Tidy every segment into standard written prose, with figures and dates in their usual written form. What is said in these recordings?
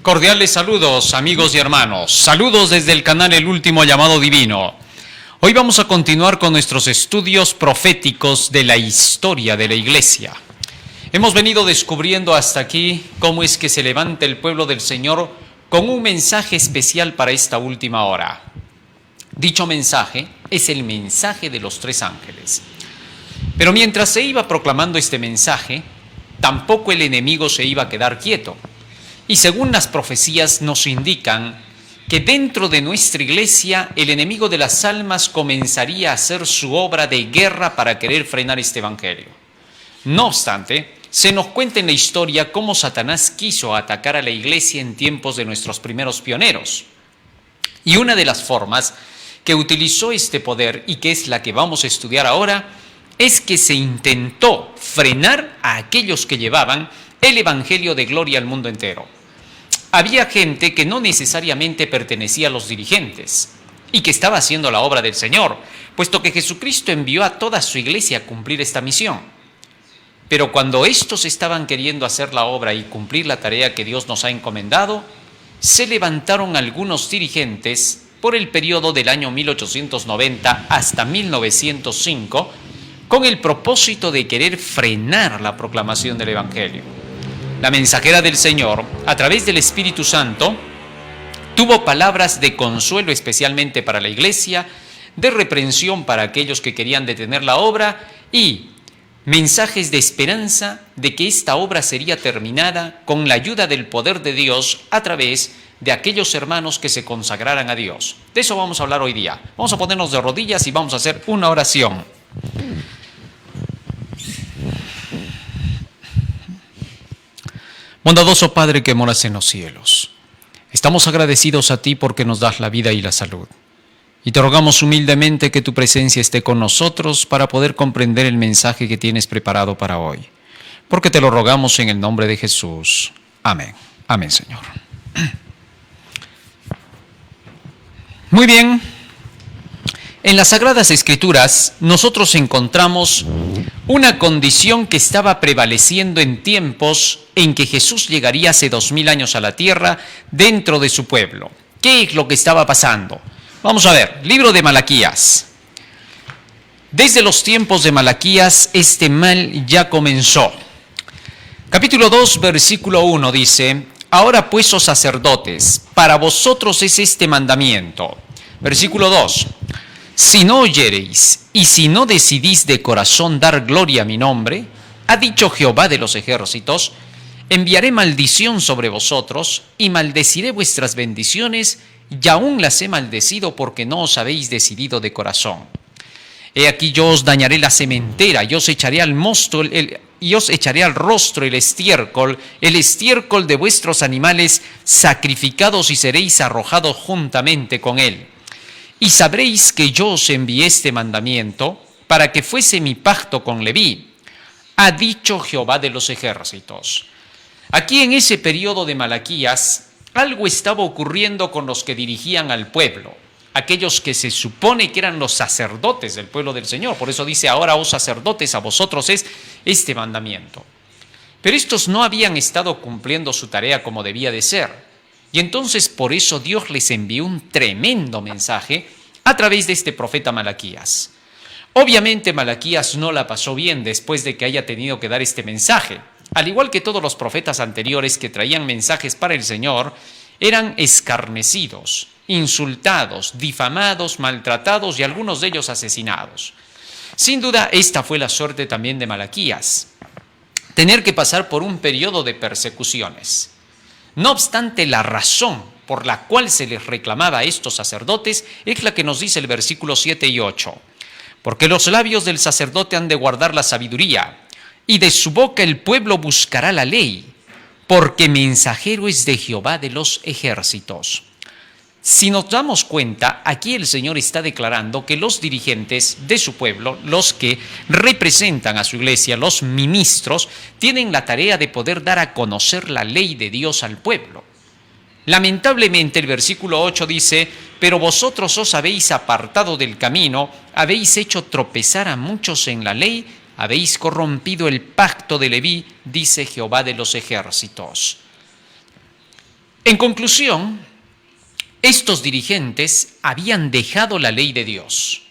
Cordiales saludos, amigos y hermanos. Saludos desde el canal El Último Llamado Divino. Hoy vamos a continuar con nuestros estudios proféticos de la historia de la Iglesia. Hemos venido descubriendo hasta aquí cómo es que se levanta el pueblo del Señor con un mensaje especial para esta última hora. Dicho mensaje es el mensaje de los tres ángeles. Pero mientras se iba proclamando este mensaje, tampoco el enemigo se iba a quedar quieto. Y según las profecías nos indican que dentro de nuestra iglesia el enemigo de las almas comenzaría a hacer su obra de guerra para querer frenar este evangelio. No obstante, se nos cuenta en la historia cómo Satanás quiso atacar a la iglesia en tiempos de nuestros primeros pioneros. Y una de las formas que utilizó este poder, y que es la que vamos a estudiar ahora, es que se intentó frenar a aquellos que llevaban el evangelio de gloria al mundo entero. Había gente que no necesariamente pertenecía a los dirigentes y que estaba haciendo la obra del Señor, puesto que Jesucristo envió a toda su iglesia a cumplir esta misión. Pero cuando estos estaban queriendo hacer la obra y cumplir la tarea que Dios nos ha encomendado, se levantaron algunos dirigentes por el periodo del año 1890 hasta 1905 con el propósito de querer frenar la proclamación del evangelio. La mensajera del Señor, a través del Espíritu Santo, tuvo palabras de consuelo especialmente para la iglesia, de reprensión para aquellos que querían detener la obra y mensajes de esperanza de que esta obra sería terminada con la ayuda del poder de Dios a través de aquellos hermanos que se consagraran a Dios. De eso vamos a hablar hoy día. Vamos a ponernos de rodillas y vamos a hacer una oración. Bondadoso Padre que moras en los cielos, estamos agradecidos a ti porque nos das la vida y la salud. Y te rogamos humildemente que tu presencia esté con nosotros para poder comprender el mensaje que tienes preparado para hoy. Porque te lo rogamos en el nombre de Jesús. Amén. Amén, Señor. Muy bien. En las Sagradas Escrituras nosotros encontramos una condición que estaba prevaleciendo en tiempos en que Jesús llegaría hace 2000 años a la tierra dentro de su pueblo. ¿Qué es lo que estaba pasando? Vamos a ver, libro de Malaquías. Desde los tiempos de Malaquías este mal ya comenzó. Capítulo 2, versículo 1 dice: Ahora pues, oh sacerdotes, para vosotros es este mandamiento. Versículo 2. Si no oyereis y si no decidís de corazón dar gloria a mi nombre, ha dicho Jehová de los ejércitos, enviaré maldición sobre vosotros y maldeciré vuestras bendiciones, y aún las he maldecido porque no os habéis decidido de corazón. He aquí yo os dañaré la sementera y os echaré al mosto y os echaré al rostro el estiércol de vuestros animales sacrificados, y seréis arrojados juntamente con él. Y sabréis que yo os envié este mandamiento para que fuese mi pacto con Leví, ha dicho Jehová de los ejércitos. Aquí en ese periodo de Malaquías, algo estaba ocurriendo con los que dirigían al pueblo, aquellos que se supone que eran los sacerdotes del pueblo del Señor. Por eso dice: ahora, oh sacerdotes, a vosotros es este mandamiento. Pero estos no habían estado cumpliendo su tarea como debía de ser. Y entonces por eso Dios les envió un tremendo mensaje a través de este profeta Malaquías. Obviamente Malaquías no la pasó bien después de que haya tenido que dar este mensaje. Al igual que todos los profetas anteriores que traían mensajes para el Señor, eran escarnecidos, insultados, difamados, maltratados y algunos de ellos asesinados. Sin duda, esta fue la suerte también de Malaquías, tener que pasar por un periodo de persecuciones. No obstante, la razón por la cual se les reclamaba a estos sacerdotes es la que nos dice el versículo 7 y 8. Porque los labios del sacerdote han de guardar la sabiduría, y de su boca el pueblo buscará la ley, porque mensajero es de Jehová de los ejércitos. Si nos damos cuenta, aquí el Señor está declarando que los dirigentes de su pueblo, los que representan a su iglesia, los ministros, tienen la tarea de poder dar a conocer la ley de Dios al pueblo. Lamentablemente el versículo 8 dice: pero vosotros os habéis apartado del camino, habéis hecho tropezar a muchos en la ley, habéis corrompido el pacto de Leví, dice Jehová de los ejércitos. En conclusión, estos dirigentes habían dejado la ley de Dios.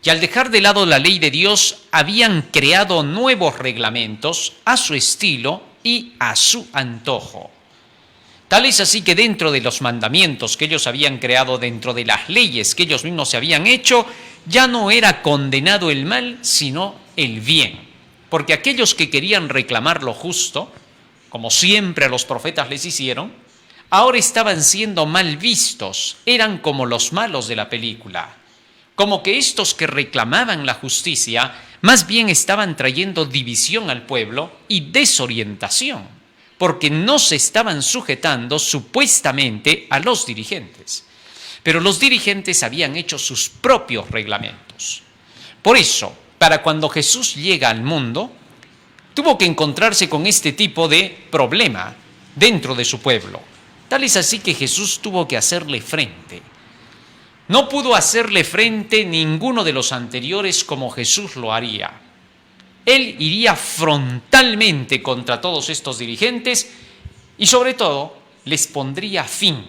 Y al dejar de lado la ley de Dios, habían creado nuevos reglamentos a su estilo y a su antojo. Tal es así que dentro de los mandamientos que ellos habían creado, dentro de las leyes que ellos mismos se habían hecho, ya no era condenado el mal, sino el bien. Porque aquellos que querían reclamar lo justo, como siempre a los profetas les hicieron, ahora estaban siendo mal vistos, eran como los malos de la película. Como que estos que reclamaban la justicia, más bien estaban trayendo división al pueblo y desorientación, porque no se estaban sujetando supuestamente a los dirigentes. Pero los dirigentes habían hecho sus propios reglamentos. Por eso, para cuando Jesús llega al mundo, tuvo que encontrarse con este tipo de problema dentro de su pueblo. Tal es así que Jesús tuvo que hacerle frente. No pudo hacerle frente ninguno de los anteriores como Jesús lo haría. Él iría frontalmente contra todos estos dirigentes y sobre todo les pondría fin,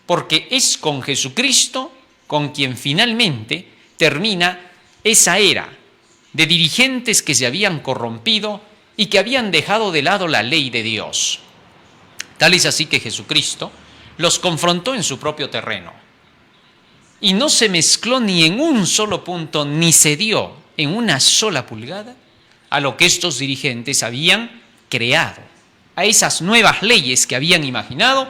porque es con Jesucristo con quien finalmente termina esa era de dirigentes que se habían corrompido y que habían dejado de lado la ley de Dios. Tal es así que Jesucristo los confrontó en su propio terreno. Y no se mezcló ni en un solo punto, ni se dio en una sola pulgada a lo que estos dirigentes habían creado, a esas nuevas leyes que habían imaginado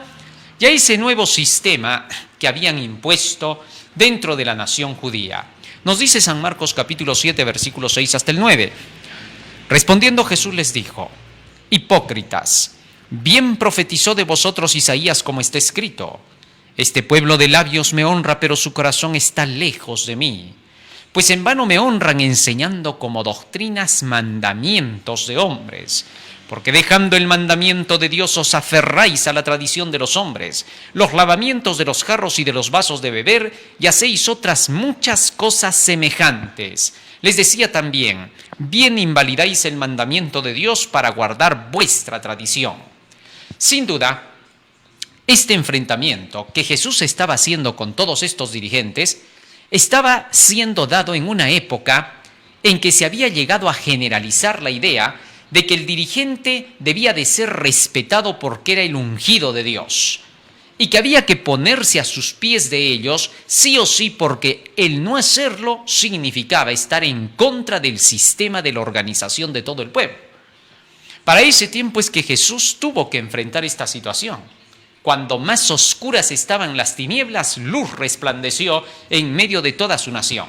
y a ese nuevo sistema que habían impuesto dentro de la nación judía. Nos dice San Marcos capítulo 7, versículos 6 hasta el 9. Respondiendo Jesús les dijo: hipócritas, bien profetizó de vosotros Isaías como está escrito: este pueblo de labios me honra, pero su corazón está lejos de mí. Pues en vano me honran enseñando como doctrinas mandamientos de hombres. Porque dejando el mandamiento de Dios os aferráis a la tradición de los hombres, los lavamientos de los jarros y de los vasos de beber, y hacéis otras muchas cosas semejantes. Les decía también: bien invalidáis el mandamiento de Dios para guardar vuestra tradición. Sin duda, este enfrentamiento que Jesús estaba haciendo con todos estos dirigentes estaba siendo dado en una época en que se había llegado a generalizar la idea de que el dirigente debía de ser respetado porque era el ungido de Dios y que había que ponerse a sus pies de ellos sí o sí, porque el no hacerlo significaba estar en contra del sistema de la organización de todo el pueblo. Para ese tiempo es que Jesús tuvo que enfrentar esta situación. Cuando más oscuras estaban las tinieblas, luz resplandeció en medio de toda su nación.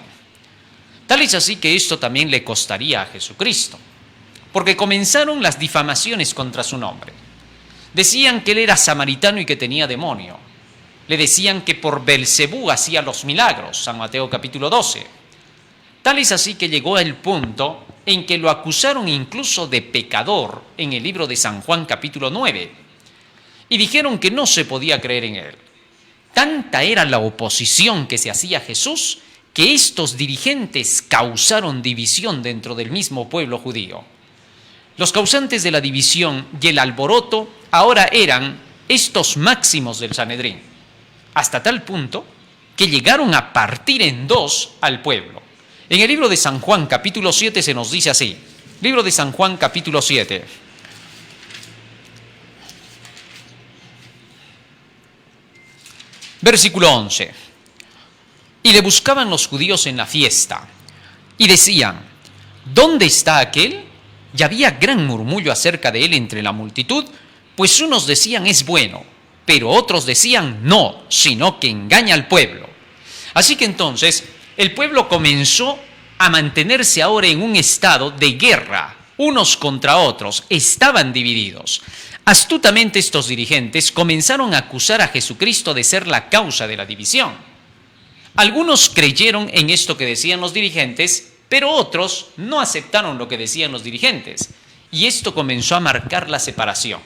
Tal es así que esto también le costaría a Jesucristo, porque comenzaron las difamaciones contra su nombre. Decían que él era samaritano y que tenía demonio. Le decían que por Belcebú hacía los milagros, San Mateo capítulo 12. Tal es así que llegó el punto en que lo acusaron incluso de pecador en el libro de San Juan capítulo 9. Y dijeron que no se podía creer en él. Tanta era la oposición que se hacía a Jesús que estos dirigentes causaron división dentro del mismo pueblo judío. Los causantes de la división y el alboroto ahora eran estos máximos del Sanedrín, hasta tal punto que llegaron a partir en dos al pueblo. En el libro de San Juan capítulo 7 se nos dice así, libro de San Juan capítulo 7. Versículo 11. Y le buscaban los judíos en la fiesta y decían: ¿dónde está aquel? Y había gran murmullo acerca de él entre la multitud, pues unos decían: es bueno, pero otros decían: no, sino que engaña al pueblo. Así que entonces el pueblo comenzó a mantenerse ahora en un estado de guerra, unos contra otros, estaban divididos. Astutamente estos dirigentes comenzaron a acusar a Jesucristo de ser la causa de la división. Algunos creyeron en esto que decían los dirigentes, pero otros no aceptaron lo que decían los dirigentes, y esto comenzó a marcar la separación.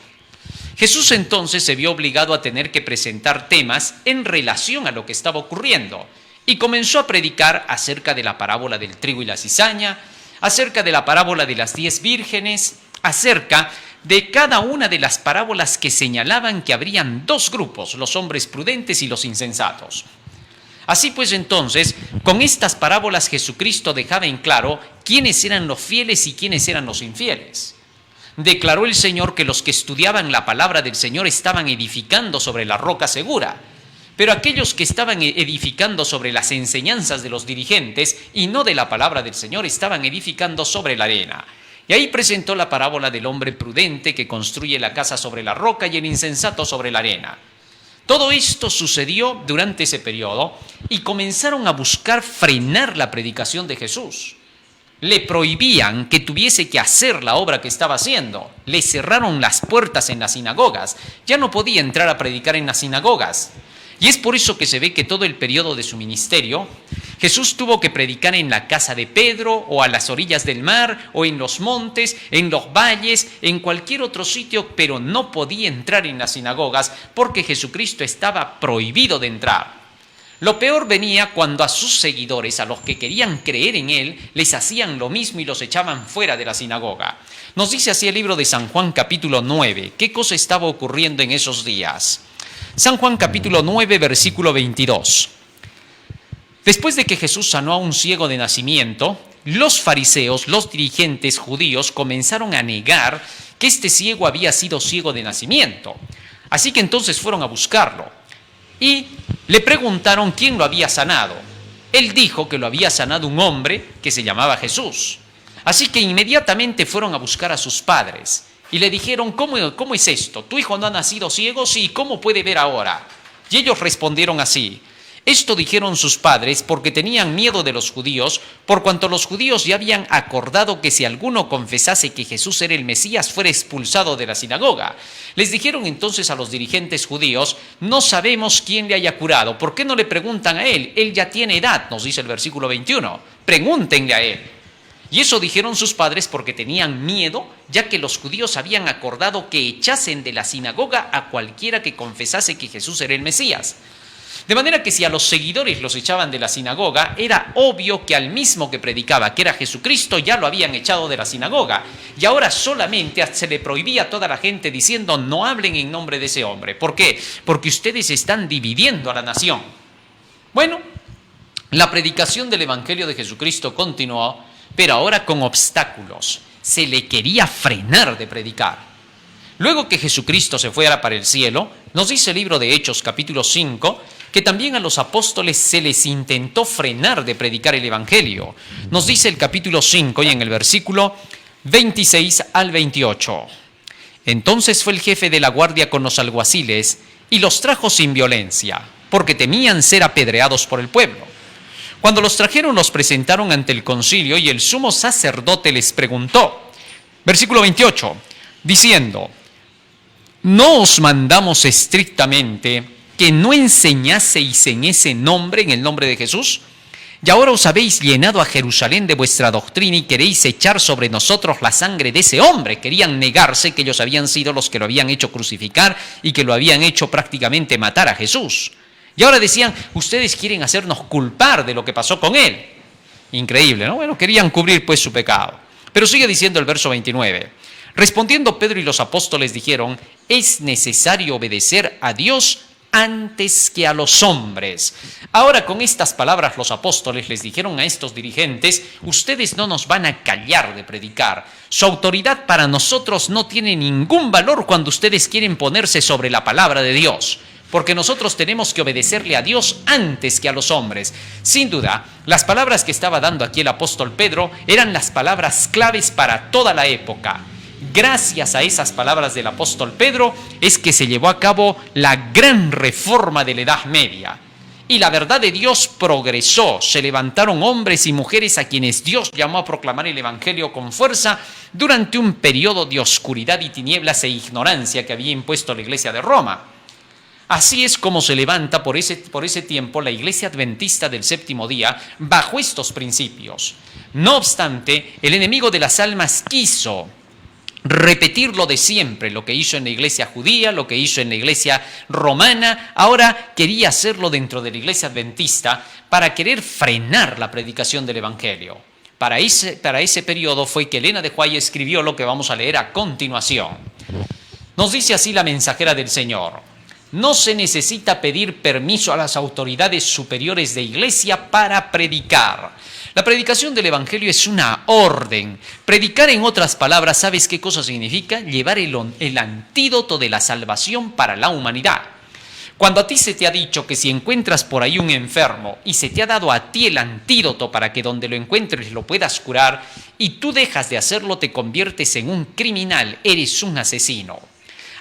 Jesús entonces se vio obligado a tener que presentar temas en relación a lo que estaba ocurriendo, y comenzó a predicar acerca de la parábola del trigo y la cizaña, acerca de la parábola de las 10 vírgenes, acerca de cada una de las parábolas que señalaban que habrían dos grupos, los hombres prudentes y los insensatos. Así pues entonces, con estas parábolas Jesucristo dejaba en claro quiénes eran los fieles y quiénes eran los infieles. Declaró el Señor que los que estudiaban la palabra del Señor estaban edificando sobre la roca segura, pero aquellos que estaban edificando sobre las enseñanzas de los dirigentes y no de la palabra del Señor estaban edificando sobre la arena. Y ahí presentó la parábola del hombre prudente que construye la casa sobre la roca y el insensato sobre la arena. Todo esto sucedió durante ese periodo y comenzaron a buscar frenar la predicación de Jesús. Le prohibían que tuviese que hacer la obra que estaba haciendo. Le cerraron las puertas en las sinagogas. Ya no podía entrar a predicar en las sinagogas. Y es por eso que se ve que todo el periodo de su ministerio, Jesús tuvo que predicar en la casa de Pedro o a las orillas del mar o en los montes, en los valles, en cualquier otro sitio, pero no podía entrar en las sinagogas porque Jesucristo estaba prohibido de entrar. Lo peor venía cuando a sus seguidores, a los que querían creer en él, les hacían lo mismo y los echaban fuera de la sinagoga. Nos dice así el libro de San Juan capítulo 9. ¿Qué cosa estaba ocurriendo en esos días? San Juan capítulo 9, versículo 22. Después de que Jesús sanó a un ciego de nacimiento, los fariseos, los dirigentes judíos, comenzaron a negar que este ciego había sido ciego de nacimiento. Así que entonces fueron a buscarlo y le preguntaron quién lo había sanado. Él dijo que lo había sanado un hombre que se llamaba Jesús. Así que inmediatamente fueron a buscar a sus padres. Y le dijeron, ¿cómo es esto? ¿Tu hijo no ha nacido ciego? Sí, ¿cómo puede ver ahora? Y ellos respondieron así. Esto dijeron sus padres porque tenían miedo de los judíos, por cuanto los judíos ya habían acordado que si alguno confesase que Jesús era el Mesías, fuera expulsado de la sinagoga. Les dijeron entonces a los dirigentes judíos, no sabemos quién le haya curado. ¿Por qué no le preguntan a él? Él ya tiene edad, nos dice el versículo 21. Pregúntenle a él. Y eso dijeron sus padres porque tenían miedo, ya que los judíos habían acordado que echasen de la sinagoga a cualquiera que confesase que Jesús era el Mesías. De manera que si a los seguidores los echaban de la sinagoga, era obvio que al mismo que predicaba, que era Jesucristo, ya lo habían echado de la sinagoga. Y ahora solamente se le prohibía a toda la gente diciendo, no hablen en nombre de ese hombre. ¿Por qué? Porque ustedes están dividiendo a la nación. Bueno, la predicación del Evangelio de Jesucristo continuó, pero ahora con obstáculos. Se le quería frenar de predicar. Luego que Jesucristo se fuera para el cielo, nos dice el libro de Hechos capítulo 5, que también a los apóstoles se les intentó frenar de predicar el Evangelio. Nos dice el capítulo 5 y en el versículo 26 al 28. Entonces fue el jefe de la guardia con los alguaciles y los trajo sin violencia, porque temían ser apedreados por el pueblo. Cuando los trajeron, los presentaron ante el concilio y el sumo sacerdote les preguntó, versículo 28, diciendo, ¿no os mandamos estrictamente que no enseñaseis en ese nombre, en el nombre de Jesús? Y ahora os habéis llenado a Jerusalén de vuestra doctrina y queréis echar sobre nosotros la sangre de ese hombre. Querían negarse que ellos habían sido los que lo habían hecho crucificar y que lo habían hecho prácticamente matar a Jesús. Y ahora decían, ustedes quieren hacernos culpar de lo que pasó con él. Increíble, ¿no? Bueno, querían cubrir pues su pecado. Pero sigue diciendo el verso 29. Respondiendo Pedro y los apóstoles dijeron, es necesario obedecer a Dios antes que a los hombres. Ahora con estas palabras los apóstoles les dijeron a estos dirigentes, ustedes no nos van a callar de predicar. Su autoridad para nosotros no tiene ningún valor cuando ustedes quieren ponerse sobre la palabra de Dios. Porque nosotros tenemos que obedecerle a Dios antes que a los hombres. Sin duda, las palabras que estaba dando aquí el apóstol Pedro eran las palabras claves para toda la época. Gracias a esas palabras del apóstol Pedro es que se llevó a cabo la gran reforma de la Edad Media. Y la verdad de Dios progresó. Se levantaron hombres y mujeres a quienes Dios llamó a proclamar el Evangelio con fuerza durante un periodo de oscuridad y tinieblas e ignorancia que había impuesto la Iglesia de Roma. Así es como se levanta por ese tiempo la Iglesia Adventista del Séptimo Día bajo estos principios. No obstante, el enemigo de las almas quiso repetir lo de siempre, lo que hizo en la Iglesia judía, lo que hizo en la Iglesia romana, ahora quería hacerlo dentro de la Iglesia Adventista para querer frenar la predicación del Evangelio. Para ese periodo fue que Elena de White escribió lo que vamos a leer a continuación. Nos dice así la mensajera del Señor: no se necesita pedir permiso a las autoridades superiores de iglesia para predicar. La predicación del Evangelio es una orden. Predicar, en otras palabras, ¿sabes qué cosa significa? Llevar el antídoto de la salvación para la humanidad. Cuando a ti se te ha dicho que si encuentras por ahí un enfermo y se te ha dado a ti el antídoto para que donde lo encuentres lo puedas curar, y tú dejas de hacerlo, te conviertes en un criminal, eres un asesino.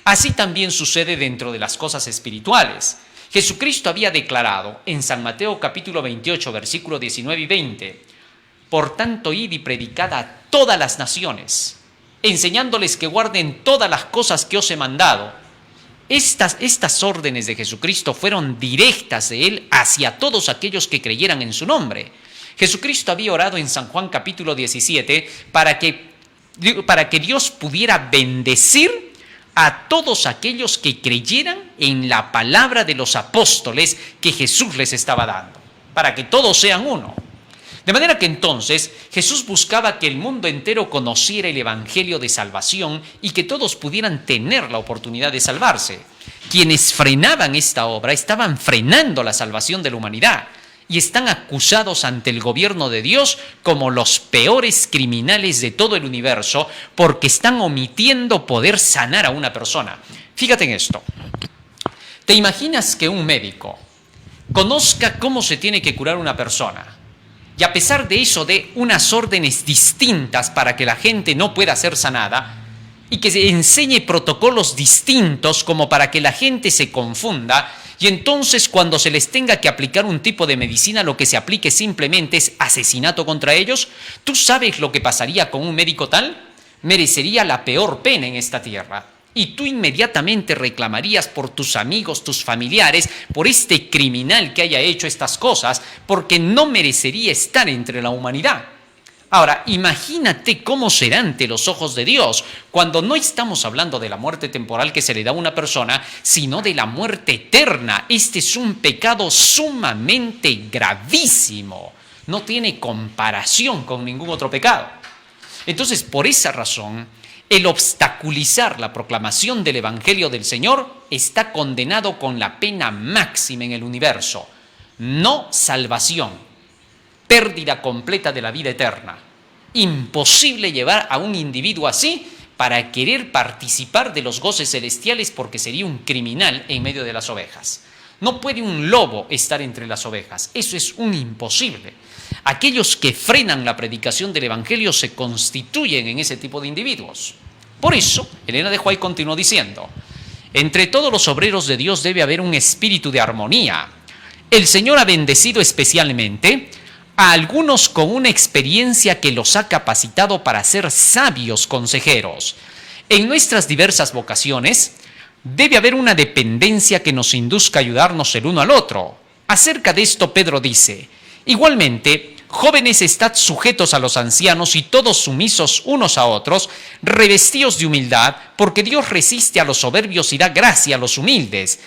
Así también sucede dentro de las cosas espirituales. Jesucristo había declarado en San Mateo capítulo 28, versículo 19 y 20, por tanto, id y predicad a todas las naciones, enseñándoles que guarden todas las cosas que os he mandado. Estas órdenes de Jesucristo fueron directas de Él hacia todos aquellos que creyeran en su nombre. Jesucristo había orado en San Juan capítulo 17 para que Dios pudiera bendecir a todos aquellos que creyeran en la palabra de los apóstoles que Jesús les estaba dando, para que todos sean uno. De manera que entonces Jesús buscaba que el mundo entero conociera el Evangelio de salvación y que todos pudieran tener la oportunidad de salvarse. Quienes frenaban esta obra estaban frenando la salvación de la humanidad y están acusados ante el gobierno de Dios como los peores criminales de todo el universo porque están omitiendo poder sanar a una persona. Fíjate en esto. ¿Te imaginas que un médico conozca cómo se tiene que curar una persona y a pesar de eso dé unas órdenes distintas para que la gente no pueda ser sanada y que se enseñe protocolos distintos como para que la gente se confunda? Y entonces cuando se les tenga que aplicar un tipo de medicina, lo que se aplique simplemente es asesinato contra ellos. ¿Tú sabes lo que pasaría con un médico tal? Merecería la peor pena en esta tierra. Y tú inmediatamente reclamarías por tus amigos, tus familiares, por este criminal que haya hecho estas cosas, porque no merecería estar entre la humanidad. Ahora, imagínate cómo será ante los ojos de Dios cuando no estamos hablando de la muerte temporal que se le da a una persona, sino de la muerte eterna. Este es un pecado sumamente gravísimo. No tiene comparación con ningún otro pecado. Entonces, por esa razón, el obstaculizar la proclamación del Evangelio del Señor está condenado con la pena máxima en el universo. No salvación. Pérdida completa de la vida eterna. Imposible llevar a un individuo así para querer participar de los goces celestiales porque sería un criminal en medio de las ovejas. No puede un lobo estar entre las ovejas. Eso es un imposible. Aquellos que frenan la predicación del Evangelio se constituyen en ese tipo de individuos. Por eso, Elena de White continuó diciendo: entre todos los obreros de Dios debe haber un espíritu de armonía. El Señor ha bendecido especialmente a algunos con una experiencia que los ha capacitado para ser sabios consejeros. En nuestras diversas vocaciones debe haber una dependencia que nos induzca a ayudarnos el uno al otro. Acerca de esto Pedro dice: igualmente, jóvenes, estad sujetos a los ancianos y todos sumisos unos a otros, revestidos de humildad, porque Dios resiste a los soberbios y da gracia a los humildes.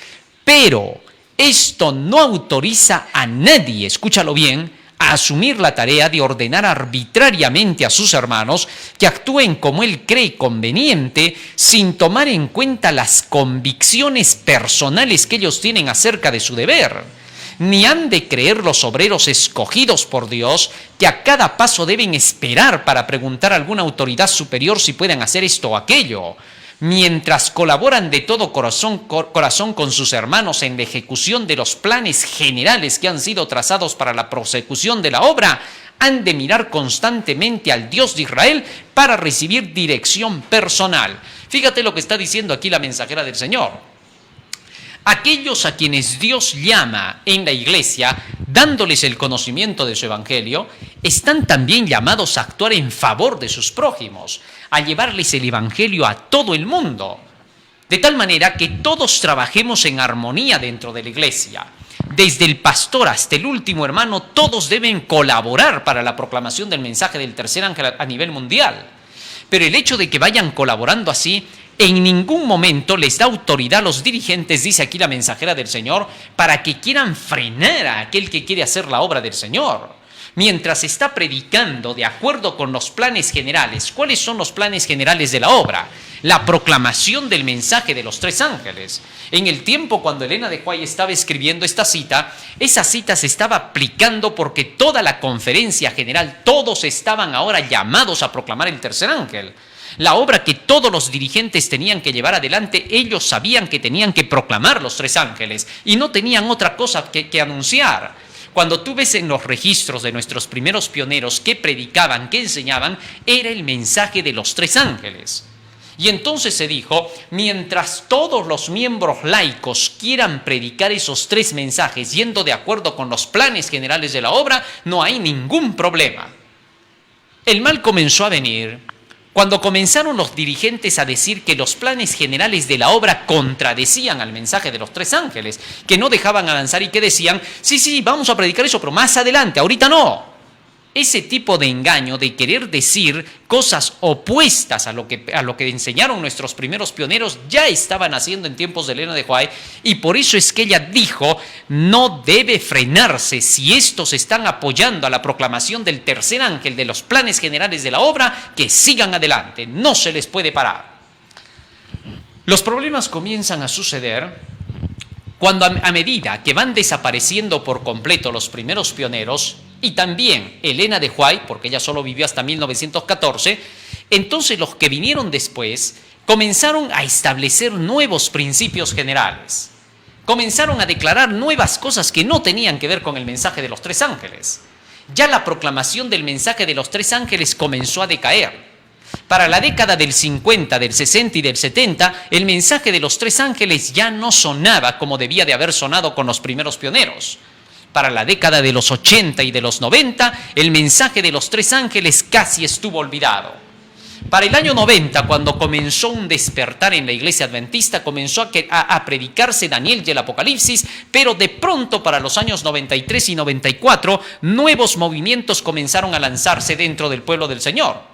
Pero esto no autoriza a nadie, escúchalo bien, a asumir la tarea de ordenar arbitrariamente a sus hermanos que actúen como él cree conveniente, sin tomar en cuenta las convicciones personales que ellos tienen acerca de su deber. Ni han de creer los obreros escogidos por Dios que a cada paso deben esperar para preguntar a alguna autoridad superior si pueden hacer esto o aquello. Mientras colaboran de todo corazón con sus hermanos en la ejecución de los planes generales que han sido trazados para la prosecución de la obra, han de mirar constantemente al Dios de Israel para recibir dirección personal. Fíjate lo que está diciendo aquí la mensajera del Señor. Aquellos a quienes Dios llama en la iglesia, dándoles el conocimiento de su evangelio, están también llamados a actuar en favor de sus prójimos, a llevarles el evangelio a todo el mundo, de tal manera que todos trabajemos en armonía dentro de la iglesia. Desde el pastor hasta el último hermano, todos deben colaborar para la proclamación del mensaje del tercer ángel a nivel mundial. Pero el hecho de que vayan colaborando así, en ningún momento les da autoridad a los dirigentes, dice aquí la mensajera del Señor, para que quieran frenar a aquel que quiere hacer la obra del Señor. mientras está predicando de acuerdo con los planes generales. ¿Cuáles son los planes generales de la obra? La proclamación del mensaje de los tres ángeles. En el tiempo cuando Elena de White estaba escribiendo esta cita, esa cita se estaba aplicando porque toda la conferencia general, todos estaban ahora llamados a proclamar el tercer ángel. La obra que todos los dirigentes tenían que llevar adelante, ellos sabían que tenían que proclamar los tres ángeles y no tenían otra cosa que anunciar. Cuando tú ves en los registros de nuestros primeros pioneros que predicaban, que enseñaban, era el mensaje de los tres ángeles. Y entonces se dijo, mientras todos los miembros laicos quieran predicar esos tres mensajes yendo de acuerdo con los planes generales de la obra, no hay ningún problema. El mal comenzó a venir cuando comenzaron los dirigentes a decir que los planes generales de la obra contradecían al mensaje de los tres ángeles, que no dejaban avanzar y que decían, sí, vamos a predicar eso, pero más adelante, ahorita no. Ese tipo de engaño de querer decir cosas opuestas a lo que enseñaron nuestros primeros pioneros ya estaban haciendo en tiempos de Elena de White, y por eso es que ella dijo, no debe frenarse si estos están apoyando a la proclamación del tercer ángel de los planes generales de la obra, que sigan adelante, no se les puede parar. Los problemas comienzan a suceder cuando a medida que van desapareciendo por completo los primeros pioneros, y también Elena de White, porque ella solo vivió hasta 1914, entonces los que vinieron después comenzaron a establecer nuevos principios generales. Comenzaron a declarar nuevas cosas que no tenían que ver con el mensaje de los tres ángeles. Ya la proclamación del mensaje de los tres ángeles comenzó a decaer. Para la década del 50, del 60 y del 70, el mensaje de los tres ángeles ya no sonaba como debía de haber sonado con los primeros pioneros. Para la década de los 80 y de los 90, el mensaje de los tres ángeles casi estuvo olvidado. Para el año 90, cuando comenzó un despertar en la iglesia adventista, comenzó a predicarse Daniel y el Apocalipsis, pero de pronto para los años 93 y 94, nuevos movimientos comenzaron a lanzarse dentro del pueblo del Señor.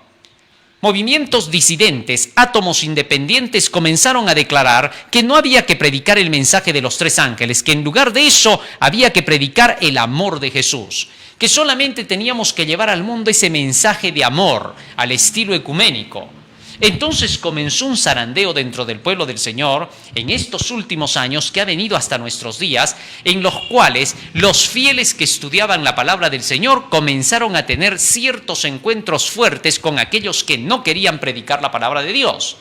Movimientos disidentes, átomos independientes comenzaron a declarar que no había que predicar el mensaje de los tres ángeles, que en lugar de eso había que predicar el amor de Jesús, que solamente teníamos que llevar al mundo ese mensaje de amor al estilo ecuménico. Entonces comenzó un zarandeo dentro del pueblo del Señor en estos últimos años que ha venido hasta nuestros días, en los cuales los fieles que estudiaban la palabra del Señor comenzaron a tener ciertos encuentros fuertes con aquellos que no querían predicar la palabra de Dios.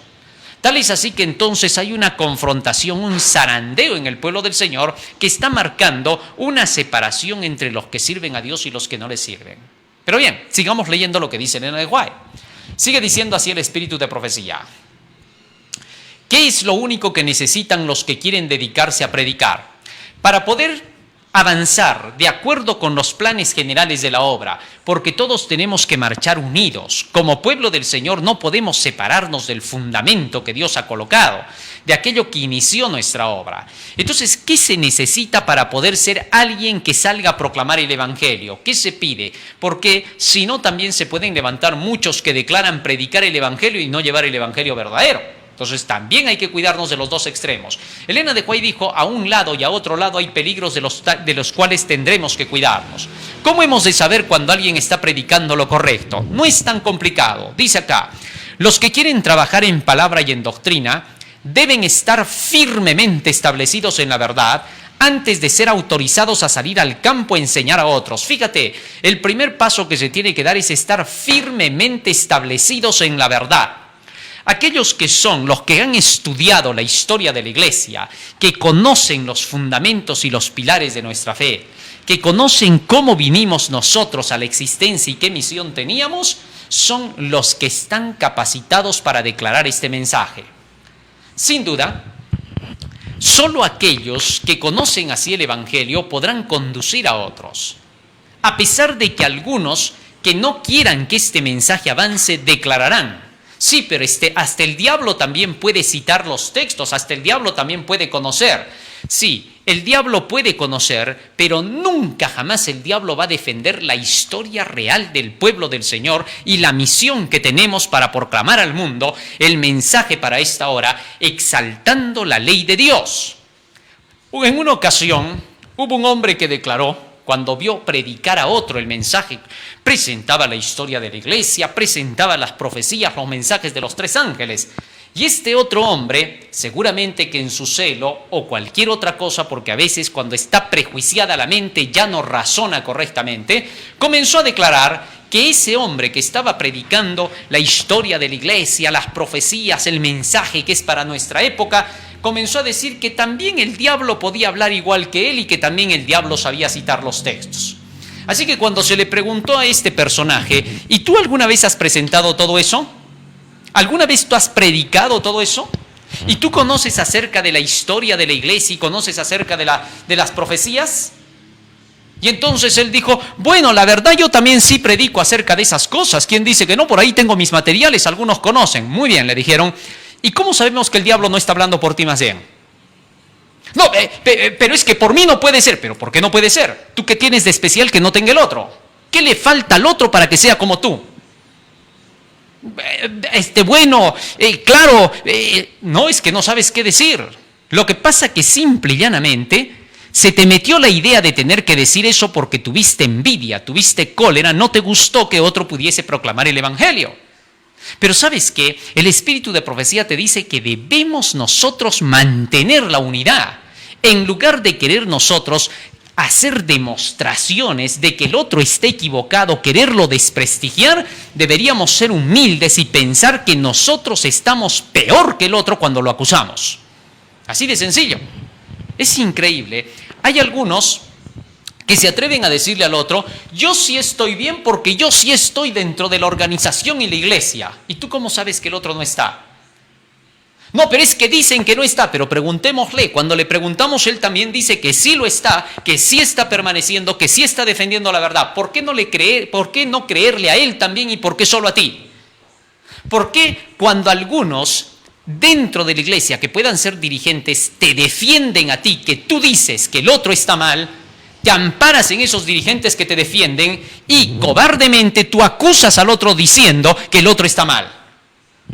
Tal es así que entonces hay una confrontación, un zarandeo en el pueblo del Señor que está marcando una separación entre los que sirven a Dios y los que no le sirven. Pero bien, sigamos leyendo lo que dice Elena de White. Sigue diciendo así el espíritu de profecía. ¿Qué es lo único que necesitan los que quieren dedicarse a predicar? Para poder avanzar de acuerdo con los planes generales de la obra, porque todos tenemos que marchar unidos. Como pueblo del Señor no podemos separarnos del fundamento que Dios ha colocado, de aquello que inició nuestra obra. Entonces, ¿qué se necesita para poder ser alguien que salga a proclamar el Evangelio? ¿Qué se pide? Porque si no, también se pueden levantar muchos que declaran predicar el Evangelio y no llevar el Evangelio verdadero. Entonces también hay que cuidarnos de los dos extremos. Elena de White dijo, a un lado y a otro lado hay peligros de los cuales tendremos que cuidarnos. ¿Cómo hemos de saber cuando alguien está predicando lo correcto? No es tan complicado. Dice acá, los que quieren trabajar en palabra y en doctrina deben estar firmemente establecidos en la verdad antes de ser autorizados a salir al campo a enseñar a otros. Fíjate, el primer paso que se tiene que dar es estar firmemente establecidos en la verdad. Aquellos que son los que han estudiado la historia de la iglesia, que conocen los fundamentos y los pilares de nuestra fe, que conocen cómo vinimos nosotros a la existencia y qué misión teníamos, son los que están capacitados para declarar este mensaje. Sin duda, solo aquellos que conocen así el Evangelio podrán conducir a otros. A pesar de que algunos que no quieran que este mensaje avance declararán, sí, pero hasta el diablo también puede citar los textos, hasta el diablo también puede conocer. Sí, el diablo puede conocer, pero nunca jamás el diablo va a defender la historia real del pueblo del Señor y la misión que tenemos para proclamar al mundo el mensaje para esta hora, exaltando la ley de Dios. En una ocasión hubo un hombre que declaró, cuando vio predicar a otro el mensaje, presentaba la historia de la iglesia, presentaba las profecías, los mensajes de los 3 ángeles. Y este otro hombre, seguramente que en su celo o cualquier otra cosa, porque a veces cuando está prejuiciada la mente ya no razona correctamente, comenzó a declarar que ese hombre que estaba predicando la historia de la iglesia, las profecías, el mensaje que es para nuestra época, comenzó a decir que también el diablo podía hablar igual que él y que también el diablo sabía citar los textos. Así que cuando se le preguntó a este personaje, ¿y tú alguna vez has presentado todo eso? ¿Alguna vez tú has predicado todo eso? ¿Y tú conoces acerca de la historia de la iglesia y conoces acerca de las profecías? Y entonces él dijo, bueno, la verdad yo también sí predico acerca de esas cosas. ¿Quién dice que no? Por ahí tengo mis materiales, algunos conocen. Muy bien, le dijeron. ¿Y cómo sabemos que el diablo no está hablando por ti más bien? No, pero es que por mí no puede ser. ¿Pero por qué no puede ser? ¿Tú qué tienes de especial que no tenga el otro? ¿Qué le falta al otro para que sea como tú? Claro, no, es que no sabes qué decir. Lo que pasa que simple y llanamente se te metió la idea de tener que decir eso porque tuviste envidia, tuviste cólera, no te gustó que otro pudiese proclamar el evangelio. Pero ¿sabes qué? El espíritu de profecía te dice que debemos nosotros mantener la unidad, en lugar de querer nosotros hacer demostraciones de que el otro esté equivocado, quererlo desprestigiar. Deberíamos ser humildes y pensar que nosotros estamos peor que el otro cuando lo acusamos. Así de sencillo. Es increíble. Hay algunos que se atreven a decirle al otro, yo sí estoy bien porque yo sí estoy dentro de la organización y la iglesia. ¿Y tú cómo sabes que el otro no está? No, pero es que dicen que no está, pero preguntémosle. Cuando le preguntamos, él también dice que sí lo está, que sí está permaneciendo, que sí está defendiendo la verdad. ¿Por qué no creerle a él también y por qué solo a ti? ¿Por qué cuando algunos dentro de la iglesia que puedan ser dirigentes te defienden a ti, que tú dices que el otro está mal, te amparas en esos dirigentes que te defienden y cobardemente tú acusas al otro diciendo que el otro está mal?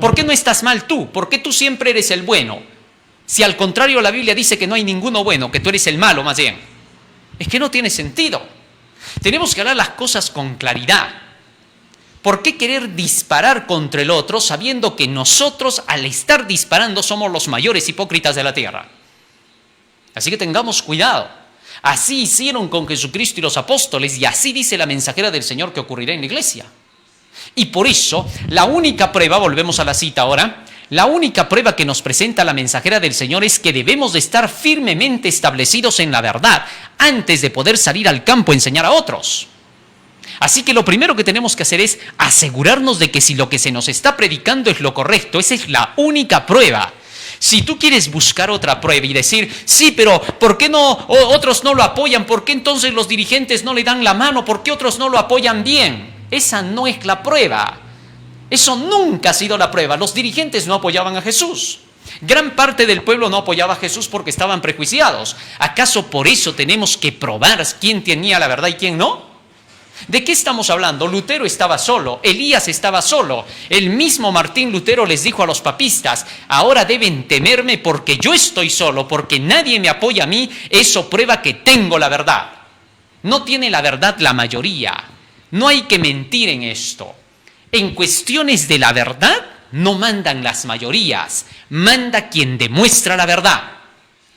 ¿Por qué no estás mal tú? ¿Por qué tú siempre eres el bueno? Si al contrario la Biblia dice que no hay ninguno bueno, que tú eres el malo más bien. Es que no tiene sentido. Tenemos que hablar las cosas con claridad. ¿Por qué querer disparar contra el otro sabiendo que nosotros al estar disparando somos los mayores hipócritas de la tierra? Así que tengamos cuidado. Así hicieron con Jesucristo y los apóstoles y así dice la mensajera del Señor que ocurrirá en la iglesia. Y por eso, la única prueba, volvemos a la cita ahora, la única prueba que nos presenta la mensajera del Señor es que debemos de estar firmemente establecidos en la verdad antes de poder salir al campo a enseñar a otros. Así que lo primero que tenemos que hacer es asegurarnos de que si lo que se nos está predicando es lo correcto, esa es la única prueba. Si tú quieres buscar otra prueba y decir, sí, pero ¿por qué no otros no lo apoyan? ¿Por qué entonces los dirigentes no le dan la mano? ¿Por qué otros no lo apoyan bien? Esa no es la prueba. Eso nunca ha sido la prueba. Los dirigentes no apoyaban a Jesús. Gran parte del pueblo no apoyaba a Jesús porque estaban prejuiciados. ¿Acaso por eso tenemos que probar quién tenía la verdad y quién no? ¿De qué estamos hablando? Lutero estaba solo, Elías estaba solo. El mismo Martín Lutero les dijo a los papistas, ahora deben temerme porque yo estoy solo, porque nadie me apoya a mí. Eso prueba que tengo la verdad. No tiene la verdad la mayoría. No hay que mentir en esto. En cuestiones de la verdad no mandan las mayorías, manda quien demuestra la verdad.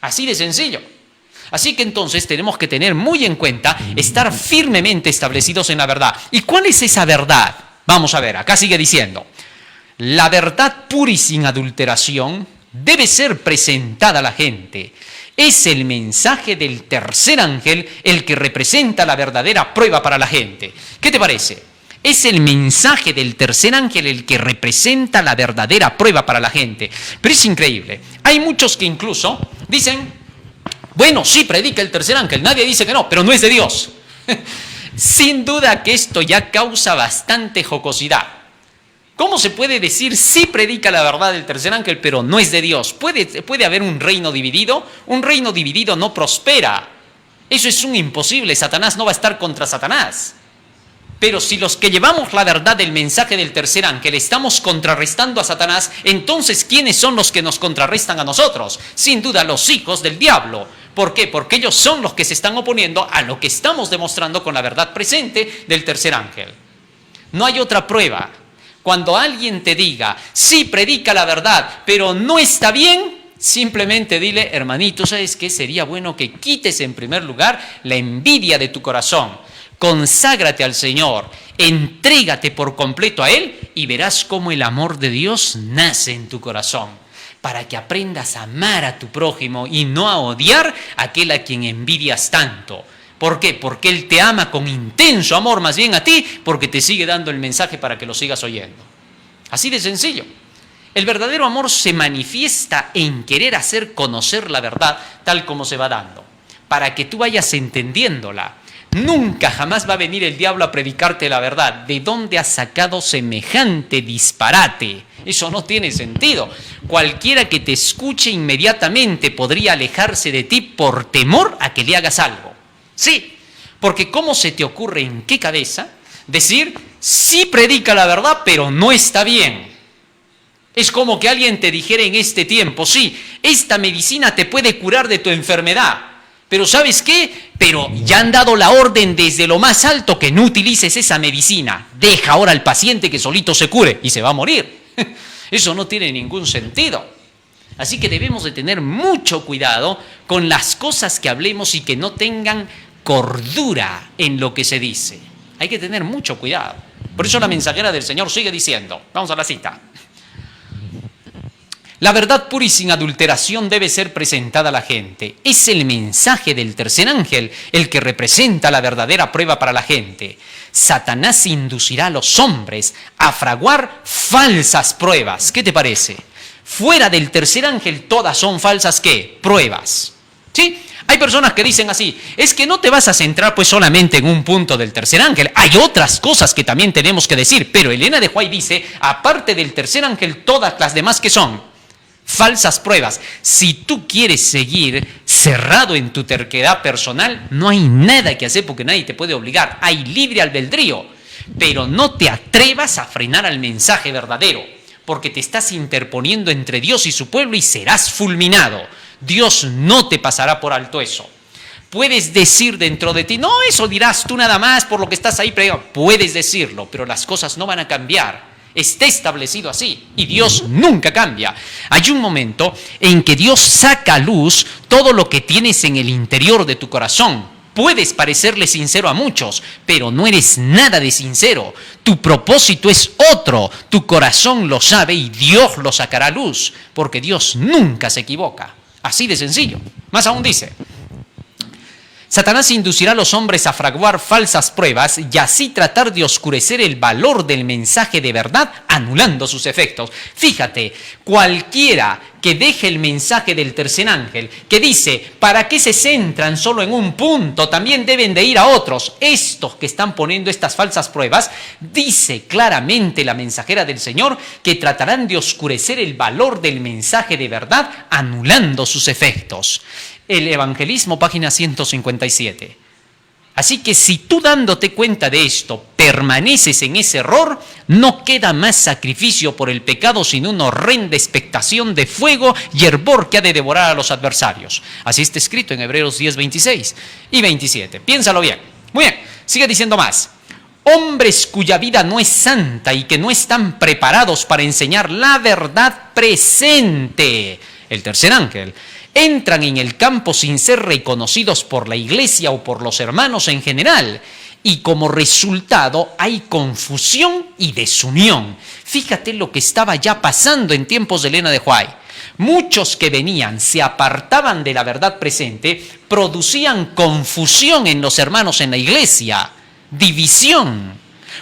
Así de sencillo. Así que entonces tenemos que tener muy en cuenta estar firmemente establecidos en la verdad. ¿Y cuál es esa verdad? Vamos a ver, acá sigue diciendo, la verdad pura y sin adulteración debe ser presentada a la gente. Es el mensaje del tercer ángel el que representa la verdadera prueba para la gente. ¿Qué te parece? Es el mensaje del tercer ángel el que representa la verdadera prueba para la gente. Pero es increíble. Hay muchos que incluso dicen, bueno, sí predica el tercer ángel, nadie dice que no, pero no es de Dios. Sin duda que esto ya causa bastante jocosidad. ¿Cómo se puede decir sí predica la verdad del tercer ángel, pero no es de Dios? ¿Puede haber un reino dividido? Un reino dividido no prospera. Eso es un imposible. Satanás no va a estar contra Satanás. Pero si los que llevamos la verdad del mensaje del tercer ángel estamos contrarrestando a Satanás, entonces ¿quiénes son los que nos contrarrestan a nosotros? Sin duda los hijos del diablo. ¿Por qué? Porque ellos son los que se están oponiendo a lo que estamos demostrando con la verdad presente del tercer ángel. No hay otra prueba. Cuando alguien te diga, sí, predica la verdad, pero no está bien, simplemente dile, hermanito, ¿sabes qué? Sería bueno que quites en primer lugar la envidia de tu corazón. Conságrate al Señor, entrégate por completo a Él y verás cómo el amor de Dios nace en tu corazón, para que aprendas a amar a tu prójimo y no a odiar a aquel a quien envidias tanto. ¿Por qué? Porque Él te ama con intenso amor más bien a ti, porque te sigue dando el mensaje para que lo sigas oyendo. Así de sencillo. El verdadero amor se manifiesta en querer hacer conocer la verdad tal como se va dando, para que tú vayas entendiéndola. Nunca jamás va a venir el diablo a predicarte la verdad. ¿De dónde has sacado semejante disparate? Eso no tiene sentido. Cualquiera que te escuche inmediatamente podría alejarse de ti por temor a que le hagas algo. Sí, porque ¿cómo se te ocurre en qué cabeza decir, sí predica la verdad, pero no está bien? Es como que alguien te dijera en este tiempo, sí, esta medicina te puede curar de tu enfermedad, pero ¿sabes qué? Pero ya han dado la orden desde lo más alto que no utilices esa medicina. Deja ahora al paciente que solito se cure y se va a morir. Eso no tiene ningún sentido. Así que debemos de tener mucho cuidado con las cosas que hablemos y que no tengan cordura en lo que se dice. Hay que tener mucho cuidado. Por eso la mensajera del Señor sigue diciendo, vamos a la cita. La verdad pura y sin adulteración debe ser presentada a la gente. Es el mensaje del tercer ángel el que representa la verdadera prueba para la gente. Satanás inducirá a los hombres a fraguar falsas pruebas. ¿Qué te parece? Fuera del tercer ángel todas son falsas, ¿qué? Pruebas. ¿Sí? Hay personas que dicen así, es que no te vas a centrar pues solamente en un punto del tercer ángel, hay otras cosas que también tenemos que decir, pero Elena de White dice, aparte del tercer ángel, todas las demás que son falsas pruebas. Si tú quieres seguir cerrado en tu terquedad personal, no hay nada que hacer porque nadie te puede obligar, hay libre albedrío, pero no te atrevas a frenar al mensaje verdadero, porque te estás interponiendo entre Dios y su pueblo y serás fulminado. Dios no te pasará por alto eso. Puedes decir dentro de ti, no, eso dirás tú nada más por lo que estás ahí predicando. Puedes decirlo, pero las cosas no van a cambiar. Está establecido así y Dios nunca cambia. Hay un momento en que Dios saca a luz todo lo que tienes en el interior de tu corazón. Puedes parecerle sincero a muchos, pero no eres nada de sincero. Tu propósito es otro, tu corazón lo sabe y Dios lo sacará a luz, porque Dios nunca se equivoca. Así de sencillo. Más aún dice, Satanás inducirá a los hombres a fraguar falsas pruebas y así tratar de oscurecer el valor del mensaje de verdad, anulando sus efectos. Fíjate, cualquiera que deje el mensaje del tercer ángel, que dice, ¿para qué se centran solo en un punto? También deben de ir a otros. Estos que están poniendo estas falsas pruebas, dice claramente la mensajera del Señor, que tratarán de oscurecer el valor del mensaje de verdad, anulando sus efectos. El Evangelismo, página 157. Así que si tú dándote cuenta de esto permaneces en ese error, no queda más sacrificio por el pecado sino una horrenda expectación de fuego y hervor que ha de devorar a los adversarios. Así está escrito en Hebreos 10, 26 y 27. Piénsalo bien. Muy bien, sigue diciendo más. Hombres cuya vida no es santa y que no están preparados para enseñar la verdad presente. El tercer ángel. Entran en el campo sin ser reconocidos por la iglesia o por los hermanos en general. Y como resultado hay confusión y desunión. Fíjate lo que estaba ya pasando en tiempos de Elena de White. Muchos que venían, se apartaban de la verdad presente, producían confusión en los hermanos en la iglesia, división.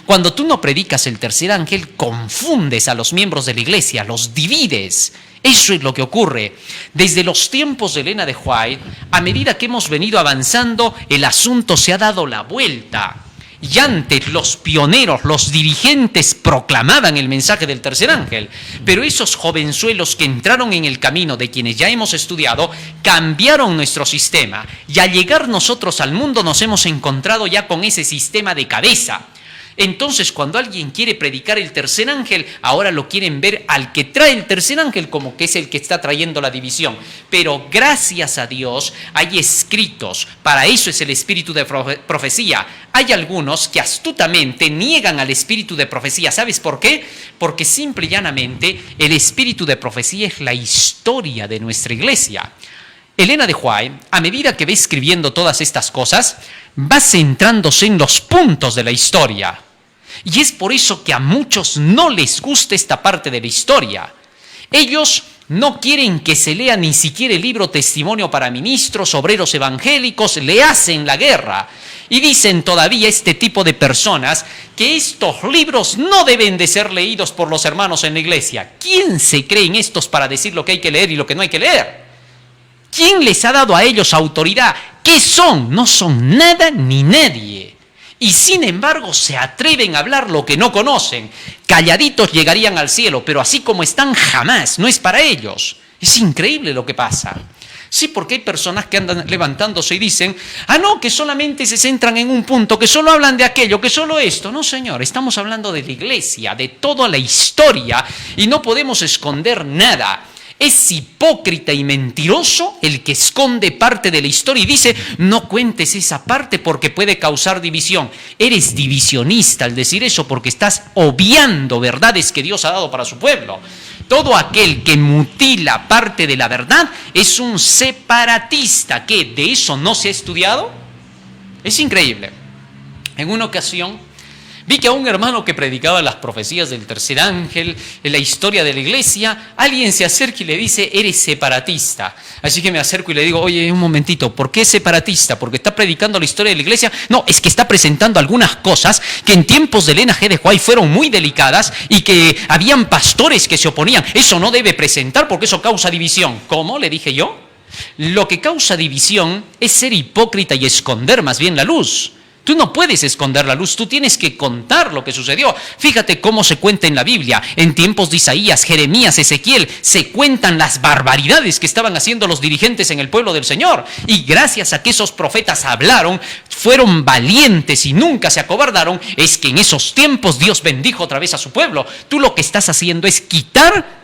Cuando tú no predicas el tercer ángel, confundes a los miembros de la iglesia, los divides. Eso es lo que ocurre. Desde los tiempos de Elena de White, a medida que hemos venido avanzando, el asunto se ha dado la vuelta. Y antes los pioneros, los dirigentes proclamaban el mensaje del tercer ángel. Pero esos jovenzuelos que entraron en el camino de quienes ya hemos estudiado, cambiaron nuestro sistema. Y al llegar nosotros al mundo nos hemos encontrado ya con ese sistema de cabeza. Entonces, cuando alguien quiere predicar el tercer ángel, ahora lo quieren ver al que trae el tercer ángel como que es el que está trayendo la división. Pero gracias a Dios hay escritos, para eso es el espíritu de profecía. Hay algunos que astutamente niegan al espíritu de profecía. ¿Sabes por qué? Porque simple y llanamente el espíritu de profecía es la historia de nuestra iglesia. Elena de White, a medida que va escribiendo todas estas cosas, va centrándose en los puntos de la historia. Y es por eso que a muchos no les gusta esta parte de la historia. Ellos no quieren que se lea ni siquiera el libro Testimonio para Ministros, Obreros Evangélicos, le hacen la guerra. Y dicen todavía este tipo de personas que estos libros no deben de ser leídos por los hermanos en la iglesia. ¿Quién se creen estos para decir lo que hay que leer y lo que no hay que leer? ¿Quién les ha dado a ellos autoridad? ¿Qué son? No son nada ni nadie. Y sin embargo se atreven a hablar lo que no conocen. Calladitos llegarían al cielo, pero así como están jamás, no es para ellos. Es increíble lo que pasa. Sí, porque hay personas que andan levantándose y dicen, no, que solamente se centran en un punto, que solo hablan de aquello, que solo esto. No, señor, estamos hablando de la iglesia, de toda la historia y no podemos esconder nada. Es hipócrita y mentiroso el que esconde parte de la historia y dice, no cuentes esa parte porque puede causar división. Eres divisionista al decir eso porque estás obviando verdades que Dios ha dado para su pueblo. Todo aquel que mutila parte de la verdad es un separatista. ¿Qué? ¿De eso no se ha estudiado? Es increíble. En una ocasión vi que a un hermano que predicaba las profecías del tercer ángel, en la historia de la iglesia, alguien se acerca y le dice, eres separatista. Así que me acerco y le digo, oye, un momentito, ¿por qué separatista? ¿Porque está predicando la historia de la iglesia? No, es que está presentando algunas cosas que en tiempos de Elena G. de White fueron muy delicadas y que habían pastores que se oponían. Eso no debe presentar porque eso causa división. ¿Cómo? Le dije yo. Lo que causa división es ser hipócrita y esconder más bien la luz. Tú no puedes esconder la luz, tú tienes que contar lo que sucedió. Fíjate cómo se cuenta en la Biblia. En tiempos de Isaías, Jeremías, Ezequiel, se cuentan las barbaridades que estaban haciendo los dirigentes en el pueblo del Señor. Y gracias a que esos profetas hablaron, fueron valientes y nunca se acobardaron, es que en esos tiempos Dios bendijo otra vez a su pueblo. Tú lo que estás haciendo es quitar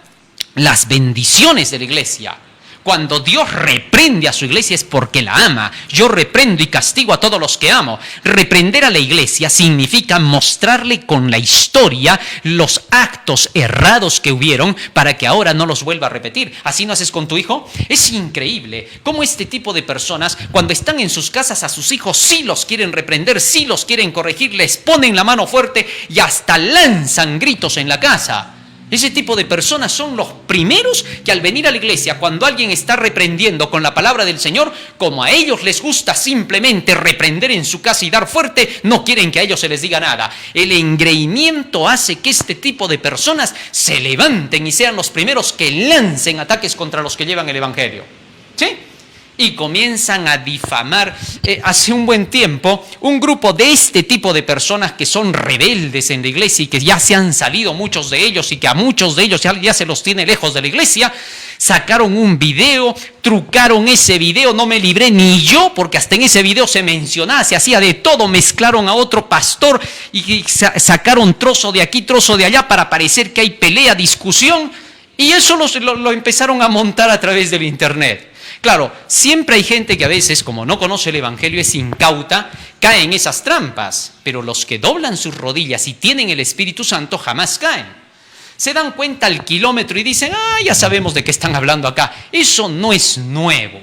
las bendiciones de la iglesia. Cuando Dios reprende a su iglesia es porque la ama. Yo reprendo y castigo a todos los que amo. Reprender a la iglesia significa mostrarle con la historia los actos errados que hubieron para que ahora no los vuelva a repetir. ¿Así no haces con tu hijo? Es increíble cómo este tipo de personas, cuando están en sus casas a sus hijos, sí los quieren reprender, sí los quieren corregir, les ponen la mano fuerte y hasta lanzan gritos en la casa. Ese tipo de personas son los primeros que al venir a la iglesia, cuando alguien está reprendiendo con la palabra del Señor, como a ellos les gusta simplemente reprender en su casa y dar fuerte, no quieren que a ellos se les diga nada. El engreimiento hace que este tipo de personas se levanten y sean los primeros que lancen ataques contra los que llevan el evangelio. ¿Sí? Y comienzan a difamar. Hace un buen tiempo, un grupo de este tipo de personas que son rebeldes en la iglesia y que ya se han salido muchos de ellos y que a muchos de ellos ya se los tiene lejos de la iglesia, sacaron un video, trucaron ese video, no me libré ni yo, porque hasta en ese video se mencionaba, se hacía de todo, mezclaron a otro pastor y sacaron trozo de aquí, trozo de allá para parecer que hay pelea, discusión, y eso lo empezaron a montar a través del internet. Claro, siempre hay gente que a veces, como no conoce el evangelio, es incauta, cae en esas trampas, pero los que doblan sus rodillas y tienen el Espíritu Santo jamás caen. Se dan cuenta al kilómetro y dicen, ya sabemos de qué están hablando acá. Eso no es nuevo,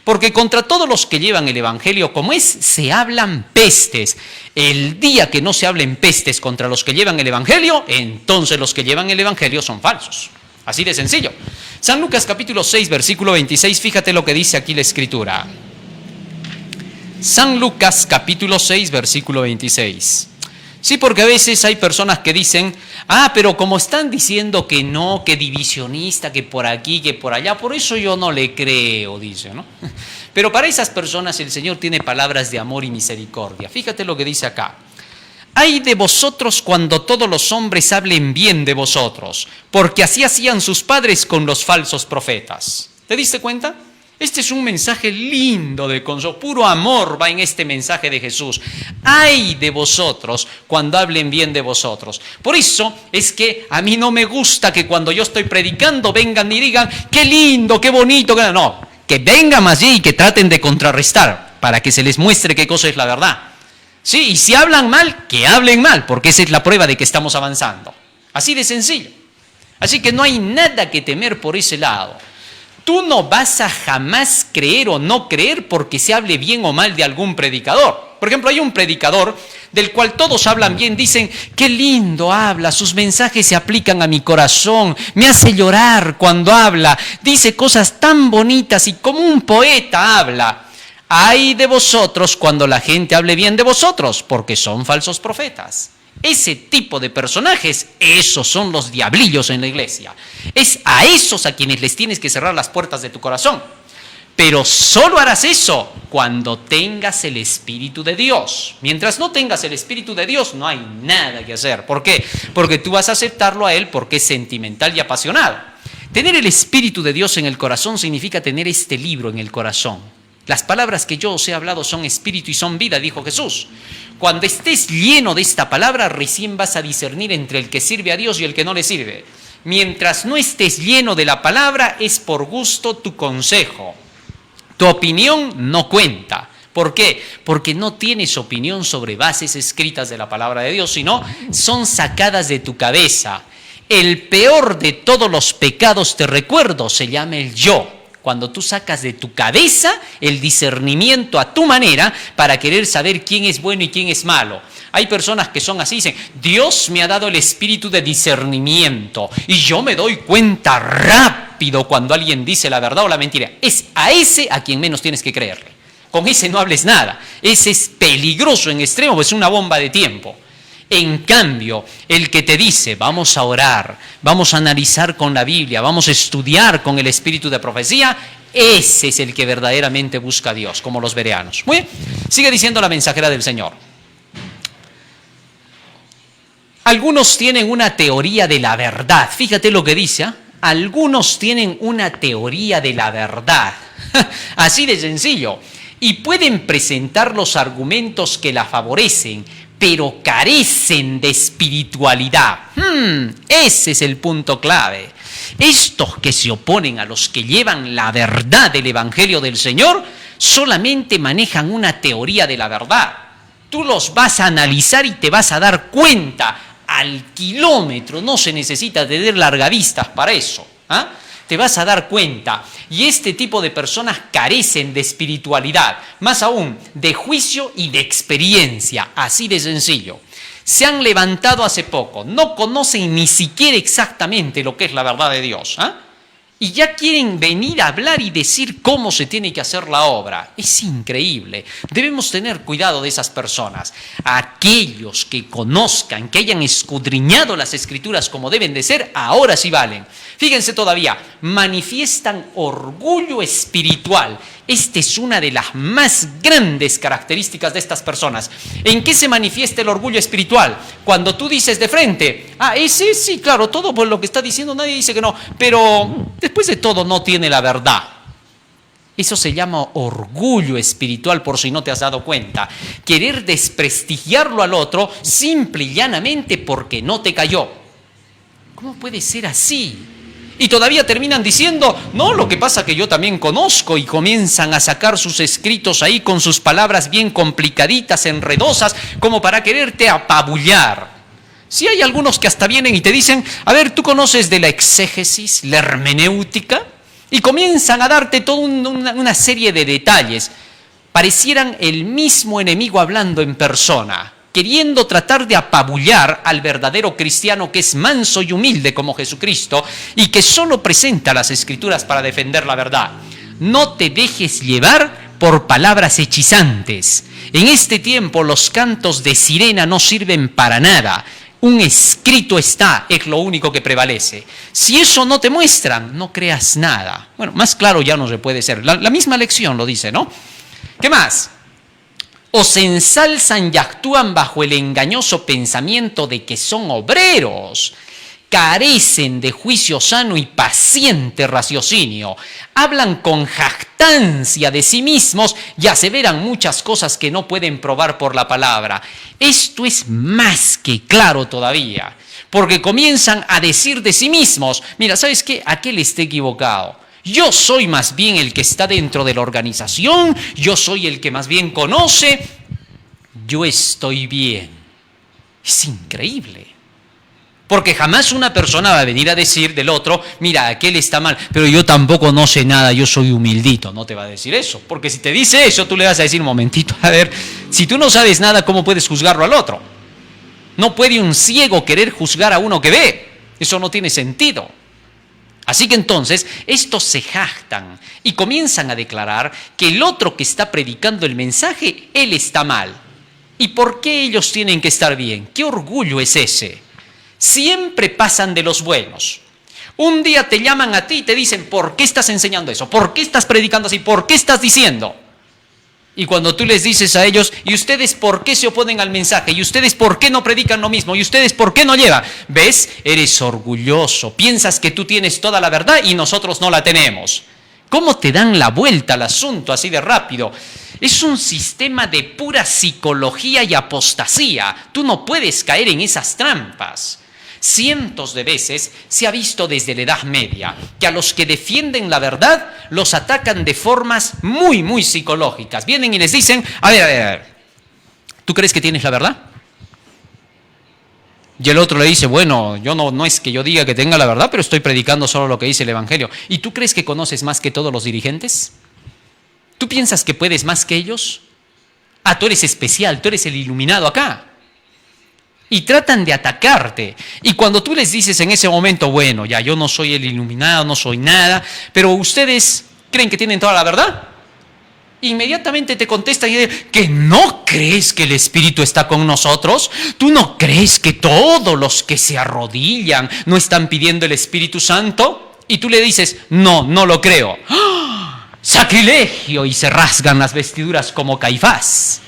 porque contra todos los que llevan el evangelio como es, se hablan pestes. El día que no se hablen pestes contra los que llevan el evangelio, entonces los que llevan el evangelio son falsos. Así de sencillo. San Lucas capítulo 6, versículo 26, fíjate lo que dice aquí la Escritura. San Lucas capítulo 6, versículo 26. Sí, porque a veces hay personas que dicen, pero como están diciendo que no, que divisionista, que por aquí, que por allá, por eso yo no le creo, dice, ¿no? Pero para esas personas el Señor tiene palabras de amor y misericordia. Fíjate lo que dice acá. Ay de vosotros cuando todos los hombres hablen bien de vosotros, porque así hacían sus padres con los falsos profetas. ¿Te diste cuenta? Este es un mensaje lindo de consuelo, puro amor va en este mensaje de Jesús. ¡Ay de vosotros cuando hablen bien de vosotros! Por eso es que a mí no me gusta que cuando yo estoy predicando vengan y digan ¡qué lindo, qué bonito! No, que vengan allí y que traten de contrarrestar para que se les muestre qué cosa es la verdad. Sí, y si hablan mal, que hablen mal, porque esa es la prueba de que estamos avanzando. Así de sencillo. Así que no hay nada que temer por ese lado. Tú no vas a jamás creer o no creer porque se hable bien o mal de algún predicador. Por ejemplo, hay un predicador del cual todos hablan bien, dicen, qué lindo habla, sus mensajes se aplican a mi corazón, me hace llorar cuando habla, dice cosas tan bonitas y como un poeta habla. Ay de vosotros cuando la gente hable bien de vosotros, porque son falsos profetas. Ese tipo de personajes, esos son los diablillos en la iglesia. Es a esos a quienes les tienes que cerrar las puertas de tu corazón. Pero solo harás eso cuando tengas el Espíritu de Dios. Mientras no tengas el Espíritu de Dios, no hay nada que hacer. ¿Por qué? Porque tú vas a aceptarlo a Él porque es sentimental y apasionado. Tener el Espíritu de Dios en el corazón significa tener este libro en el corazón. Las palabras que yo os he hablado son espíritu y son vida, dijo Jesús. Cuando estés lleno de esta palabra, recién vas a discernir entre el que sirve a Dios y el que no le sirve. Mientras no estés lleno de la palabra, es por gusto tu consejo. Tu opinión no cuenta. ¿Por qué? Porque no tienes opinión sobre bases escritas de la palabra de Dios, sino son sacadas de tu cabeza. El peor de todos los pecados, te recuerdo, se llama el yo. Cuando tú sacas de tu cabeza el discernimiento a tu manera para querer saber quién es bueno y quién es malo. Hay personas que son así, dicen, Dios me ha dado el espíritu de discernimiento y yo me doy cuenta rápido cuando alguien dice la verdad o la mentira. Es a ese a quien menos tienes que creerle. Con ese no hables nada. Ese es peligroso en extremo, es una bomba de tiempo. En cambio, el que te dice, vamos a orar, vamos a analizar con la Biblia, vamos a estudiar con el espíritu de profecía, ese es el que verdaderamente busca a Dios, como los bereanos. Muy bien, sigue diciendo la mensajera del Señor. Algunos tienen una teoría de la verdad. Fíjate lo que dice, ¿eh? Algunos tienen una teoría de la verdad. Así de sencillo. Y pueden presentar los argumentos que la favorecen, pero carecen de espiritualidad. Ese es el punto clave. Estos que se oponen a los que llevan la verdad del Evangelio del Señor, solamente manejan una teoría de la verdad. Tú los vas a analizar y te vas a dar cuenta al kilómetro. No se necesita tener largavistas para eso. Te vas a dar cuenta. Y este tipo de personas carecen de espiritualidad, más aún de juicio y de experiencia, así de sencillo. Se han levantado hace poco, no conocen ni siquiera exactamente lo que es la verdad de Dios, y ya quieren venir a hablar y decir cómo se tiene que hacer la obra. Es increíble. Debemos tener cuidado de esas personas. Aquellos que conozcan, que hayan escudriñado las Escrituras como deben de ser, ahora sí valen. Fíjense todavía, manifiestan orgullo espiritual. Esta es una de las más grandes características de estas personas. ¿En qué se manifiesta el orgullo espiritual? Cuando tú dices de frente, ese sí, claro, todo por lo que está diciendo, nadie dice que no, pero después de todo no tiene la verdad. Eso se llama orgullo espiritual, por si no te has dado cuenta. Querer desprestigiarlo al otro simple y llanamente porque no te cayó. ¿Cómo puede ser así? Y todavía terminan diciendo, no, lo que pasa que yo también conozco, y comienzan a sacar sus escritos ahí con sus palabras bien complicaditas, enredosas, como para quererte apabullar. Si hay algunos que hasta vienen y te dicen, a ver, ¿tú conoces de la exégesis, la hermenéutica? Y comienzan a darte toda una serie de detalles. Parecieran el mismo enemigo hablando en persona, queriendo tratar de apabullar al verdadero cristiano que es manso y humilde como Jesucristo y que solo presenta las Escrituras para defender la verdad. No te dejes llevar por palabras hechizantes. En este tiempo los cantos de sirena no sirven para nada. Un escrito está, es lo único que prevalece. Si eso no te muestran, no creas nada. Bueno, más claro ya no se puede ser. La misma lección lo dice, ¿no? ¿Qué más? O se ensalzan y actúan bajo el engañoso pensamiento de que son obreros. carecen de juicio sano y paciente raciocinio, hablan con jactancia de sí mismos y aseveran muchas cosas que no pueden probar por la palabra. Esto es más que claro todavía, porque comienzan a decir de sí mismos, mira, ¿sabes qué? Aquel está equivocado. Yo soy más bien el que está dentro de la organización, yo soy el que más bien conoce, yo estoy bien. Es increíble. Porque jamás una persona va a venir a decir del otro, mira, aquel está mal, pero yo tampoco no sé nada, yo soy humildito. No te va a decir eso, porque si te dice eso, tú le vas a decir, un momentito, a ver, si tú no sabes nada, ¿cómo puedes juzgarlo al otro? No puede un ciego querer juzgar a uno que ve, eso no tiene sentido. Así que entonces, estos se jactan y comienzan a declarar que el otro que está predicando el mensaje, él está mal. ¿Y por qué ellos tienen que estar bien? ¿Qué orgullo es ese? Siempre pasan de los buenos. Un día te llaman a ti y te dicen, ¿por qué estás enseñando eso? ¿Por qué estás predicando así? ¿Por qué estás diciendo? Y cuando tú les dices a ellos, ¿y ustedes por qué se oponen al mensaje? ¿Y ustedes por qué no predican lo mismo? ¿Y ustedes por qué no llevan? ¿Ves? Eres orgulloso. Piensas que tú tienes toda la verdad y nosotros no la tenemos. ¿Cómo te dan la vuelta al asunto así de rápido? Es un sistema de pura psicología y apostasía. Tú no puedes caer en esas trampas. Cientos de veces se ha visto desde la Edad Media que a los que defienden la verdad los atacan de formas muy, muy psicológicas. Vienen y les dicen, a ver, ¿tú crees que tienes la verdad? Y el otro le dice, bueno, yo no es que yo diga que tenga la verdad, pero estoy predicando solo lo que dice el Evangelio. ¿Y tú crees que conoces más que todos los dirigentes? ¿Tú piensas que puedes más que ellos? Ah, tú eres especial, tú eres el iluminado acá. Y tratan de atacarte. Y cuando tú les dices en ese momento, bueno, ya yo no soy el iluminado, no soy nada, pero ustedes creen que tienen toda la verdad, inmediatamente te contestan y dicen, ¿que no crees que el Espíritu está con nosotros? ¿Tú no crees que todos los que se arrodillan no están pidiendo el Espíritu Santo? Y tú le dices, no lo creo. ¡Ah! ¡Sacrilegio! Y se rasgan las vestiduras como Caifás.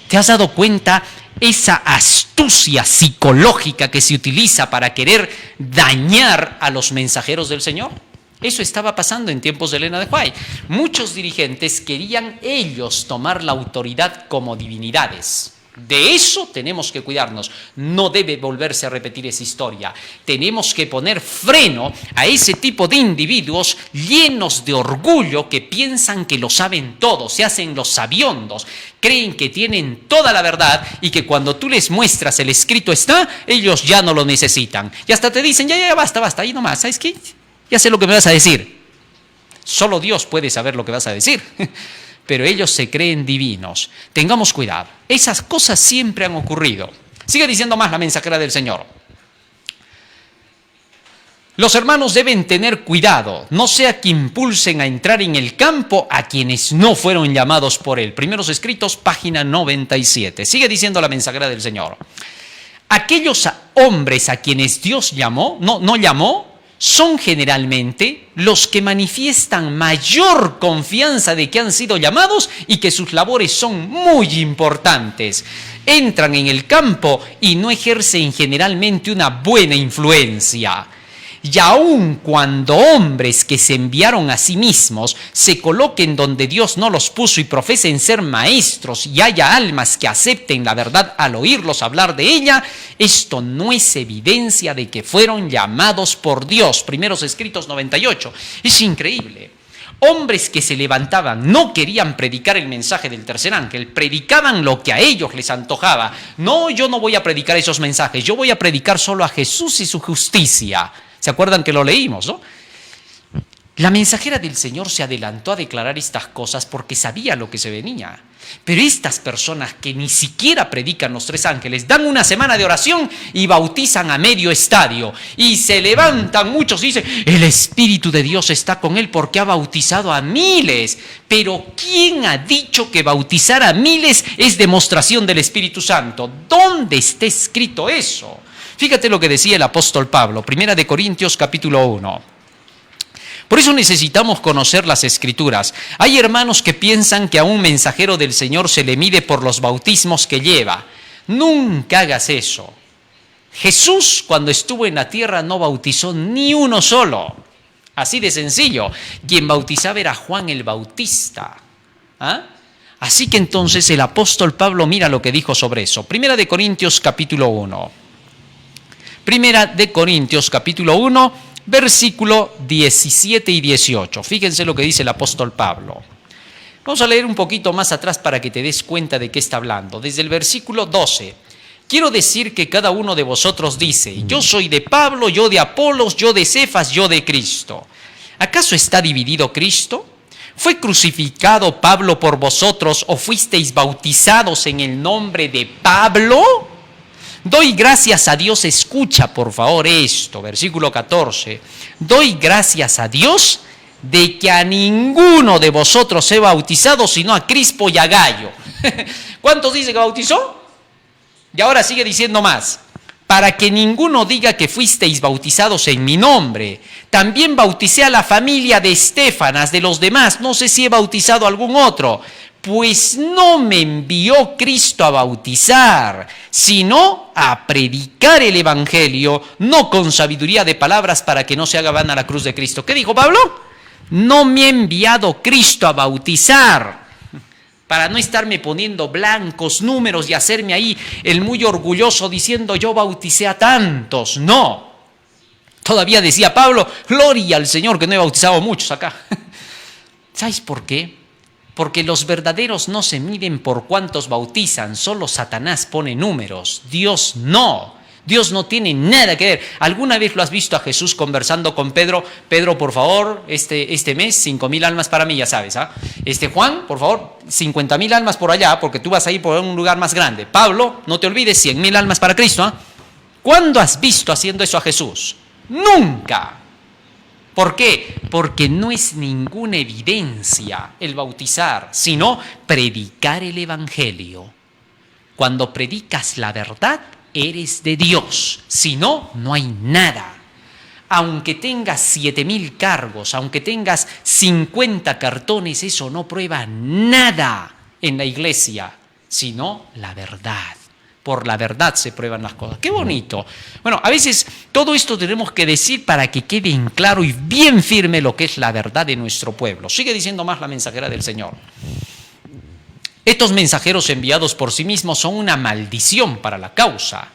¿Te has dado cuenta esa astucia psicológica que se utiliza para querer dañar a los mensajeros del Señor? Eso estaba pasando en tiempos de Elena de White. Muchos dirigentes querían ellos tomar la autoridad como divinidades. De eso tenemos que cuidarnos. No debe volverse a repetir esa historia. Tenemos que poner freno a ese tipo de individuos llenos de orgullo que piensan que lo saben todo, se hacen los sabiondos, creen que tienen toda la verdad y que cuando tú les muestras el escrito está, ellos ya no lo necesitan. Y hasta te dicen, ya, basta, ahí nomás, ¿sabes qué? Ya sé lo que me vas a decir. Solo Dios puede saber lo que vas a decir. Pero ellos se creen divinos. Tengamos cuidado. Esas cosas siempre han ocurrido. Sigue diciendo más la mensajera del Señor. Los hermanos deben tener cuidado, no sea que impulsen a entrar en el campo a quienes no fueron llamados por Él. Primeros Escritos, página 97. Sigue diciendo la mensajera del Señor. Aquellos hombres a quienes Dios no llamó, son generalmente los que manifiestan mayor confianza de que han sido llamados y que sus labores son muy importantes. Entran en el campo y no ejercen generalmente una buena influencia. Y aun cuando hombres que se enviaron a sí mismos se coloquen donde Dios no los puso y profesen ser maestros y haya almas que acepten la verdad al oírlos hablar de ella, esto no es evidencia de que fueron llamados por Dios. Primeros Escritos 98. Es increíble. Hombres que se levantaban no querían predicar el mensaje del tercer ángel, predicaban lo que a ellos les antojaba. No, yo no voy a predicar esos mensajes, yo voy a predicar solo a Jesús y su justicia. ¿Se acuerdan que lo leímos, no? La mensajera del Señor se adelantó a declarar estas cosas porque sabía lo que se venía. Pero estas personas que ni siquiera predican los tres ángeles, dan una semana de oración y bautizan a medio estadio. Y se levantan muchos y dicen, el Espíritu de Dios está con él porque ha bautizado a miles. Pero ¿quién ha dicho que bautizar a miles es demostración del Espíritu Santo? ¿Dónde está escrito eso? Fíjate lo que decía el apóstol Pablo, 1 Corintios capítulo 1. Por eso necesitamos conocer las Escrituras. Hay hermanos que piensan que a un mensajero del Señor se le mide por los bautismos que lleva. Nunca hagas eso. Jesús, cuando estuvo en la tierra, no bautizó ni uno solo. Así de sencillo. Quien bautizaba era Juan el Bautista. ¿Ah? Así que entonces el apóstol Pablo mira lo que dijo sobre eso. Primera de Corintios capítulo 1. Primera de Corintios capítulo 1, versículo 17 y 18. Fíjense lo que dice el apóstol Pablo. Vamos a leer un poquito más atrás para que te des cuenta de qué está hablando. Desde el versículo 12. Quiero decir que cada uno de vosotros dice, yo soy de Pablo, yo de Apolos, yo de Cefas, yo de Cristo. ¿Acaso está dividido Cristo? ¿Fue crucificado Pablo por vosotros o fuisteis bautizados en el nombre de Pablo? Doy gracias a Dios, escucha por favor esto, versículo 14. Doy gracias a Dios de que a ninguno de vosotros he bautizado, sino a Crispo y a Gayo. ¿Cuántos dice que bautizó? Y ahora sigue diciendo más. Para que ninguno diga que fuisteis bautizados en mi nombre. También bauticé a la familia de Estéfanas, de los demás. No sé si he bautizado a algún otro. Pues no me envió Cristo a bautizar, sino a predicar el evangelio, no con sabiduría de palabras para que no se haga vana la cruz de Cristo. ¿Qué dijo Pablo? No me ha enviado Cristo a bautizar, para no estarme poniendo blancos, números y hacerme ahí el muy orgulloso diciendo yo bauticé a tantos. No. Todavía decía Pablo, gloria al Señor que no he bautizado a muchos acá. ¿Sabes por qué? Porque los verdaderos no se miden por cuántos bautizan, solo Satanás pone números, Dios no. Dios no tiene nada que ver. ¿Alguna vez lo has visto a Jesús conversando con Pedro? Pedro, por favor, este mes 5,000 almas para mí, ya sabes. Juan, por favor, 50,000 almas por allá, porque tú vas a ir por un lugar más grande. Pablo, no te olvides, 100,000 almas para Cristo. ¿Cuándo has visto haciendo eso a Jesús? Nunca. ¿Por qué? Porque no es ninguna evidencia el bautizar, sino predicar el evangelio. Cuando predicas la verdad, eres de Dios. Si no, no hay nada. Aunque tengas 7,000 cargos, aunque tengas 50 cartones, eso no prueba nada en la iglesia, sino la verdad. Por la verdad se prueban las cosas. ¡Qué bonito! Bueno, a veces todo esto tenemos que decir para que quede en claro y bien firme lo que es la verdad de nuestro pueblo. Sigue diciendo más la mensajera del Señor. Estos mensajeros enviados por sí mismos son una maldición para la causa.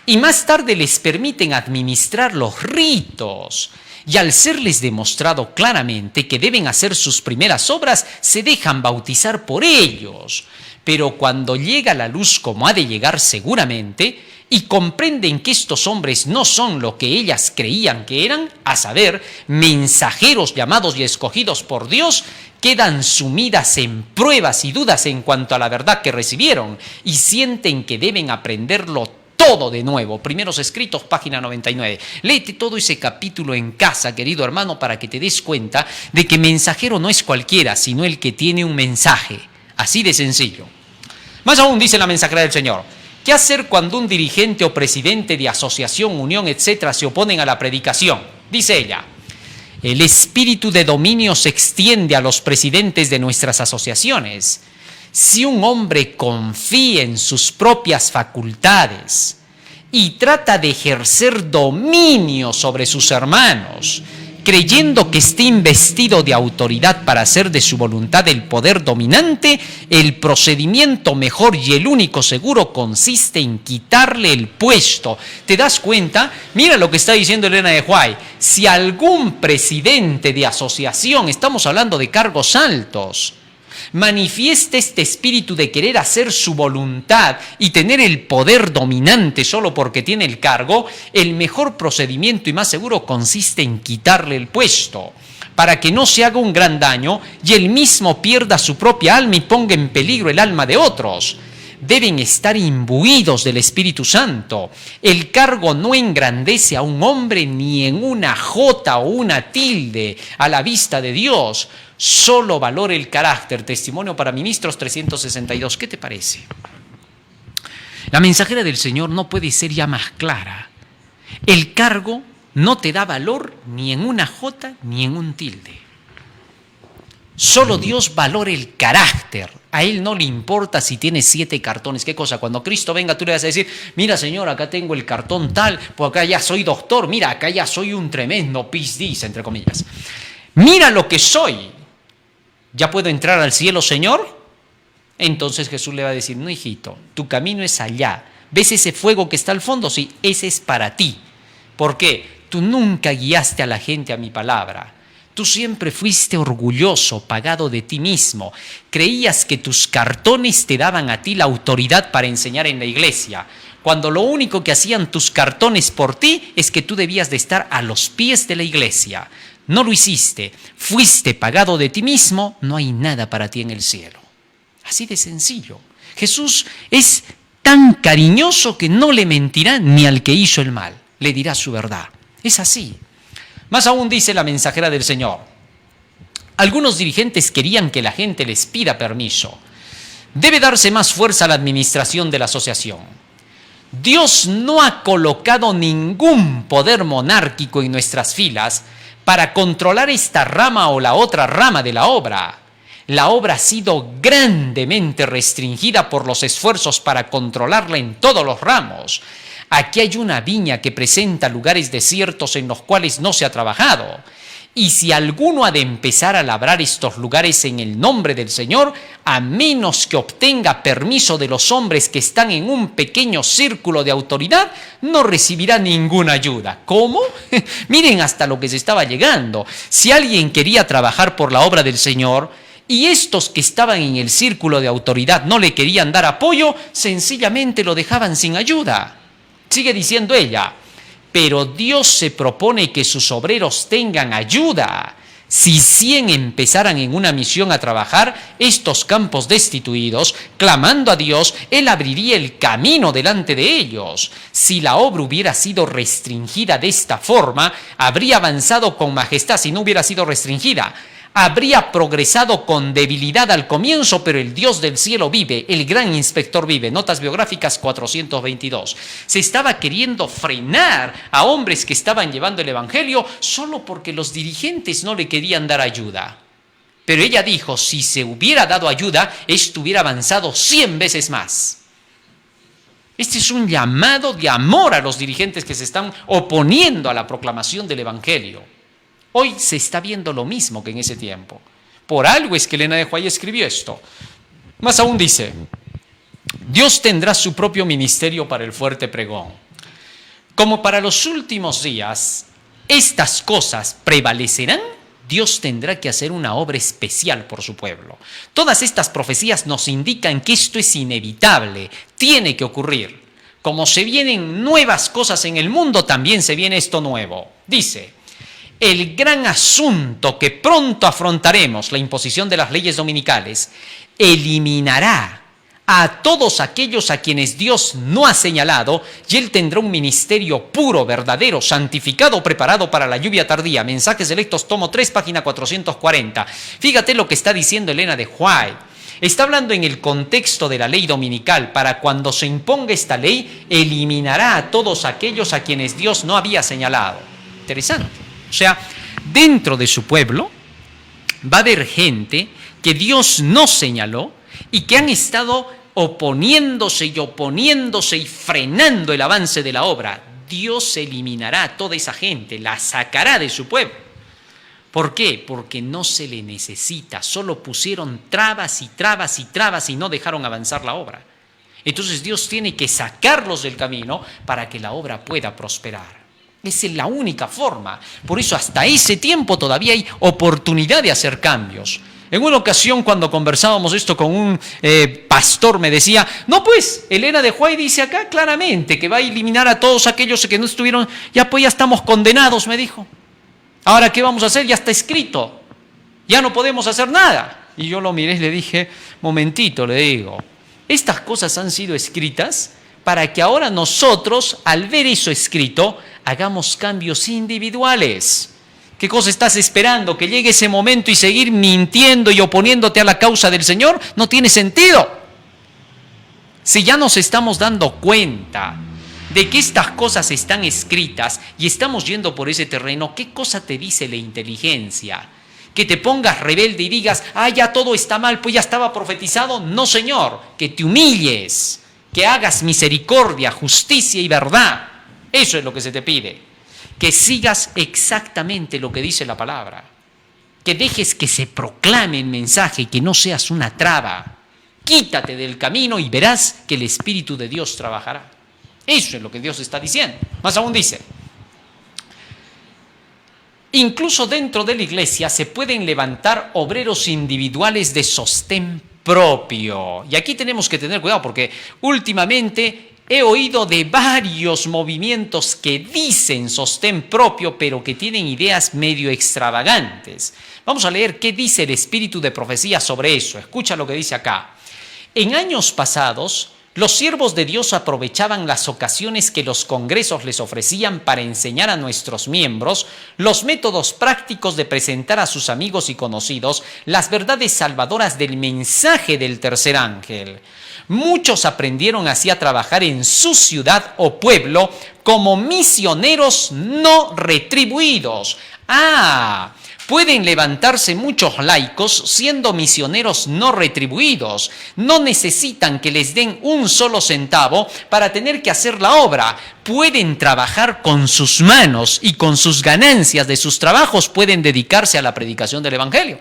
Y más tarde les permiten administrar los ritos. Y al serles demostrado claramente que deben hacer sus primeras obras, se dejan bautizar por ellos. Pero cuando llega la luz, como ha de llegar seguramente, y comprenden que estos hombres no son lo que ellas creían que eran, a saber, mensajeros llamados y escogidos por Dios, quedan sumidas en pruebas y dudas en cuanto a la verdad que recibieron y sienten que deben aprenderlo todo de nuevo. Primeros Escritos, página 99. Léete todo ese capítulo en casa, querido hermano, para que te des cuenta de que mensajero no es cualquiera, sino el que tiene un mensaje. Así de sencillo. Más aún dice la mensajera del Señor. ¿Qué hacer cuando un dirigente o presidente de asociación, unión, etcétera, se oponen a la predicación? Dice ella. El espíritu de dominio se extiende a los presidentes de nuestras asociaciones. Si un hombre confía en sus propias facultades y trata de ejercer dominio sobre sus hermanos, creyendo que esté investido de autoridad para hacer de su voluntad el poder dominante, el procedimiento mejor y el único seguro consiste en quitarle el puesto. ¿Te das cuenta? Mira lo que está diciendo Elena de White. Si algún presidente de asociación, estamos hablando de cargos altos, manifiesta este espíritu de querer hacer su voluntad y tener el poder dominante solo porque tiene el cargo, el mejor procedimiento y más seguro consiste en quitarle el puesto para que no se haga un gran daño y él mismo pierda su propia alma y ponga en peligro el alma de otros. Deben estar imbuidos del Espíritu Santo. El cargo no engrandece a un hombre ni en una jota o una tilde a la vista de Dios. Solo valora el carácter. Testimonio para Ministros 362. ¿Qué te parece? La mensajera del Señor no puede ser ya más clara. El cargo no te da valor ni en una jota ni en un tilde. Solo Dios valora el carácter. A Él no le importa si tiene 7 cartones. ¿Qué cosa? Cuando Cristo venga, tú le vas a decir, mira, Señor, acá tengo el cartón tal, pues acá ya soy doctor, mira, acá ya soy un tremendo PhD, entre comillas. Mira lo que soy. ¿Ya puedo entrar al cielo, Señor? Entonces Jesús le va a decir, no, hijito, tu camino es allá. ¿Ves ese fuego que está al fondo? Sí, ese es para ti. ¿Por qué? Tú nunca guiaste a la gente a mi palabra. Tú siempre fuiste orgulloso, pagado de ti mismo. Creías que tus cartones te daban a ti la autoridad para enseñar en la iglesia, cuando lo único que hacían tus cartones por ti es que tú debías de estar a los pies de la iglesia. No lo hiciste, fuiste pagado de ti mismo, no hay nada para ti en el cielo. Así de sencillo. Jesús es tan cariñoso que no le mentirá ni al que hizo el mal, le dirá su verdad. Es así. Más aún dice la mensajera del Señor. Algunos dirigentes querían que la gente les pida permiso. Debe darse más fuerza a la administración de la asociación. Dios no ha colocado ningún poder monárquico en nuestras filas para controlar esta rama o la otra rama de la obra. La obra ha sido grandemente restringida por los esfuerzos para controlarla en todos los ramos. Aquí hay una viña que presenta lugares desiertos en los cuales no se ha trabajado. Y si alguno ha de empezar a labrar estos lugares en el nombre del Señor, a menos que obtenga permiso de los hombres que están en un pequeño círculo de autoridad, no recibirá ninguna ayuda. ¿Cómo? Miren hasta lo que se estaba llegando. Si alguien quería trabajar por la obra del Señor y estos que estaban en el círculo de autoridad no le querían dar apoyo, sencillamente lo dejaban sin ayuda. Sigue diciendo ella, pero Dios se propone que sus obreros tengan ayuda. Si 100 empezaran en una misión a trabajar estos campos destituidos, clamando a Dios, Él abriría el camino delante de ellos. Si la obra hubiera sido restringida de esta forma, habría avanzado con majestad. Si no hubiera sido restringida, habría progresado con debilidad al comienzo, pero el Dios del cielo vive, el gran inspector vive. Notas biográficas 422. Se estaba queriendo frenar a hombres que estaban llevando el evangelio solo porque los dirigentes no le querían dar ayuda. Pero ella dijo, si se hubiera dado ayuda, esto hubiera avanzado 100 veces más. Este es un llamado de amor a los dirigentes que se están oponiendo a la proclamación del evangelio. Hoy se está viendo lo mismo que en ese tiempo. Por algo es que Elena de White escribió esto. Más aún dice, Dios tendrá su propio ministerio para el fuerte pregón. Como para los últimos días estas cosas prevalecerán, Dios tendrá que hacer una obra especial por su pueblo. Todas estas profecías nos indican que esto es inevitable, tiene que ocurrir. Como se vienen nuevas cosas en el mundo, también se viene esto nuevo. Dice, el gran asunto que pronto afrontaremos, la imposición de las leyes dominicales, eliminará a todos aquellos a quienes Dios no ha señalado, y Él tendrá un ministerio puro, verdadero, santificado, preparado para la lluvia tardía. Mensajes Selectos, tomo 3, página 440. Fíjate lo que está diciendo Elena de White. Está hablando en el contexto de la ley dominical. Para cuando se imponga esta ley, eliminará a todos aquellos a quienes Dios no había señalado. Interesante. O sea, dentro de su pueblo va a haber gente que Dios no señaló y que han estado oponiéndose y frenando el avance de la obra. Dios eliminará a toda esa gente, la sacará de su pueblo. ¿Por qué? Porque no se le necesita, solo pusieron trabas y trabas y trabas y no dejaron avanzar la obra. Entonces Dios tiene que sacarlos del camino para que la obra pueda prosperar. Esa es la única forma. Por eso hasta ese tiempo todavía hay oportunidad de hacer cambios. En una ocasión cuando conversábamos esto con un pastor me decía, no pues, Elena de White dice acá claramente que va a eliminar a todos aquellos que no estuvieron, ya pues ya estamos condenados, me dijo. Ahora, ¿qué vamos a hacer? Ya está escrito. Ya no podemos hacer nada. Y yo lo miré y le dije, momentito, le digo, estas cosas han sido escritas para que ahora nosotros, al ver eso escrito, hagamos cambios individuales. ¿Qué cosa estás esperando? ¿Que llegue ese momento y seguir mintiendo y oponiéndote a la causa del Señor? No tiene sentido. Si ya nos estamos dando cuenta de que estas cosas están escritas y estamos yendo por ese terreno, ¿qué cosa te dice la inteligencia? que te pongas rebelde y digas, ya todo está mal, pues ya estaba profetizado. No, Señor, que te humilles, que hagas misericordia, justicia y verdad. Eso es lo que se te pide. Que sigas exactamente lo que dice la palabra. Que dejes que se proclame el mensaje y que no seas una traba. Quítate del camino y verás que el Espíritu de Dios trabajará. Eso es lo que Dios está diciendo. Más aún dice, incluso dentro de la iglesia se pueden levantar obreros individuales de sostén propio. Y aquí tenemos que tener cuidado porque últimamente he oído de varios movimientos que dicen sostén propio, pero que tienen ideas medio extravagantes. Vamos a leer qué dice el Espíritu de Profecía sobre eso. Escucha lo que dice acá. En años pasados, los siervos de Dios aprovechaban las ocasiones que los congresos les ofrecían para enseñar a nuestros miembros los métodos prácticos de presentar a sus amigos y conocidos las verdades salvadoras del mensaje del tercer ángel. Muchos aprendieron así a trabajar en su ciudad o pueblo como misioneros no retribuidos. Pueden levantarse muchos laicos siendo misioneros no retribuidos. No necesitan que les den un solo centavo para tener que hacer la obra. Pueden trabajar con sus manos y con sus ganancias de sus trabajos pueden dedicarse a la predicación del Evangelio.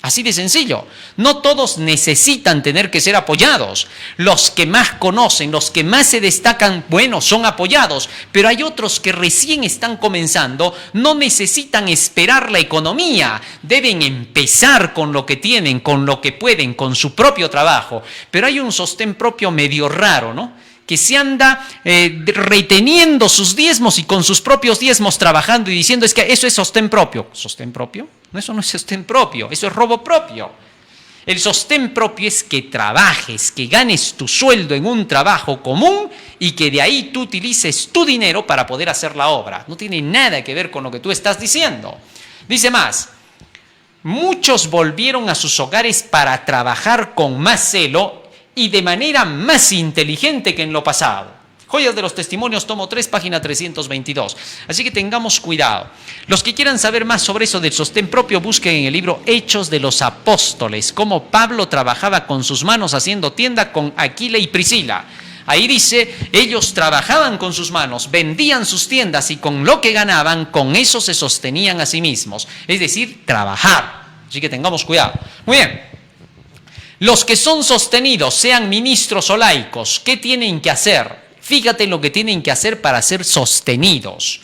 Así de sencillo. No todos necesitan tener que ser apoyados. Los que más conocen, los que más se destacan, bueno, son apoyados. Pero hay otros que recién están comenzando, no necesitan esperar la economía. Deben empezar con lo que tienen, con lo que pueden, con su propio trabajo. Pero hay un sostén propio medio raro, ¿no? Que se anda reteniendo sus diezmos y con sus propios diezmos trabajando y diciendo es que eso es sostén propio. ¿Sostén propio? No, eso no es sostén propio, eso es robo propio. El sostén propio es que trabajes, que ganes tu sueldo en un trabajo común y que de ahí tú utilices tu dinero para poder hacer la obra. No tiene nada que ver con lo que tú estás diciendo. Dice más, muchos volvieron a sus hogares para trabajar con más celo y de manera más inteligente que en lo pasado. Joyas de los Testimonios, tomo 3, página 322. Así que tengamos cuidado. Los que quieran saber más sobre eso del sostén propio, busquen en el libro Hechos de los Apóstoles, cómo Pablo trabajaba con sus manos haciendo tienda con Aquila y Priscila. Ahí dice, ellos trabajaban con sus manos, vendían sus tiendas y con lo que ganaban, con eso se sostenían a sí mismos. Es decir, trabajar. Así que tengamos cuidado. Muy bien. Los que son sostenidos, sean ministros o laicos, ¿qué tienen que hacer? Fíjate lo que tienen que hacer para ser sostenidos.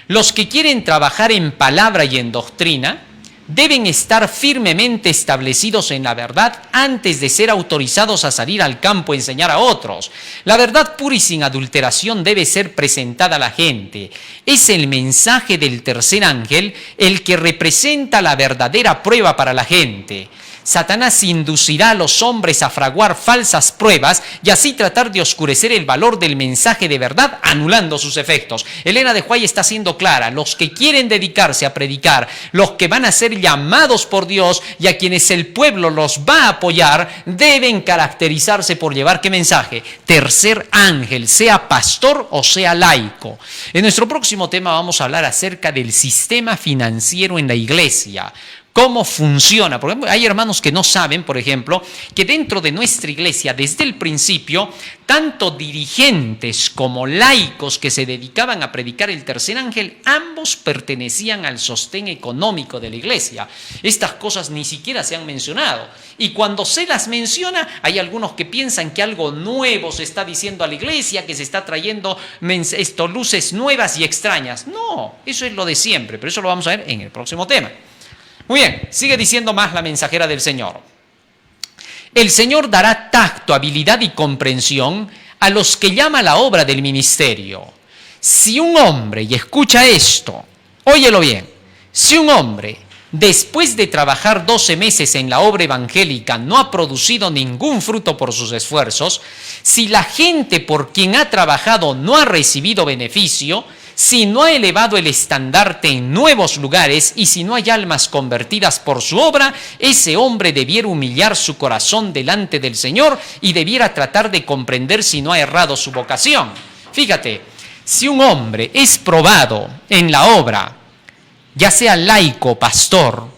Los que quieren trabajar en palabra y en doctrina deben estar firmemente establecidos en la verdad antes de ser autorizados a salir al campo a enseñar a otros. La verdad pura y sin adulteración debe ser presentada a la gente. Es el mensaje del tercer ángel el que representa la verdadera prueba para la gente. Satanás inducirá a los hombres a fraguar falsas pruebas y así tratar de oscurecer el valor del mensaje de verdad, anulando sus efectos. Elena de White está siendo clara: los que quieren dedicarse a predicar, los que van a ser llamados por Dios y a quienes el pueblo los va a apoyar, deben caracterizarse por llevar ¿qué mensaje? Tercer ángel, sea pastor o sea laico. En nuestro próximo tema vamos a hablar acerca del sistema financiero en la iglesia. ¿Cómo funciona? Porque hay hermanos que no saben, por ejemplo, que dentro de nuestra iglesia, desde el principio, tanto dirigentes como laicos que se dedicaban a predicar el tercer ángel, ambos pertenecían al sostén económico de la iglesia. Estas cosas ni siquiera se han mencionado. Y cuando se las menciona, hay algunos que piensan que algo nuevo se está diciendo a la iglesia, que se está trayendo luces nuevas y extrañas. No, eso es lo de siempre, pero eso lo vamos a ver en el próximo tema. Muy bien, sigue diciendo más la mensajera del Señor. El Señor dará tacto, habilidad y comprensión a los que llama la obra del ministerio. Si un hombre, y escucha esto, óyelo bien, si un hombre, después de trabajar 12 meses en la obra evangélica, no ha producido ningún fruto por sus esfuerzos, si la gente por quien ha trabajado no ha recibido beneficio, si no ha elevado el estandarte en nuevos lugares y si no hay almas convertidas por su obra, ese hombre debiera humillar su corazón delante del Señor y debiera tratar de comprender si no ha errado su vocación. Fíjate, si un hombre es probado en la obra, ya sea laico o pastor,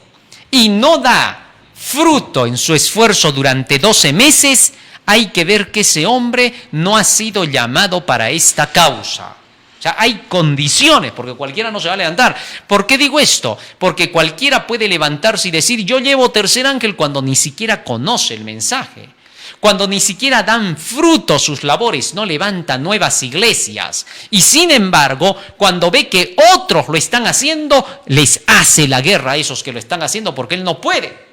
y no da fruto en su esfuerzo durante 12 meses, hay que ver que ese hombre no ha sido llamado para esta causa. O sea, hay condiciones, porque cualquiera no se va a levantar. ¿Por qué digo esto? Porque cualquiera puede levantarse y decir, yo llevo tercer ángel, cuando ni siquiera conoce el mensaje. Cuando ni siquiera dan fruto sus labores, no levanta nuevas iglesias. Y sin embargo, cuando ve que otros lo están haciendo, les hace la guerra a esos que lo están haciendo porque él no puede.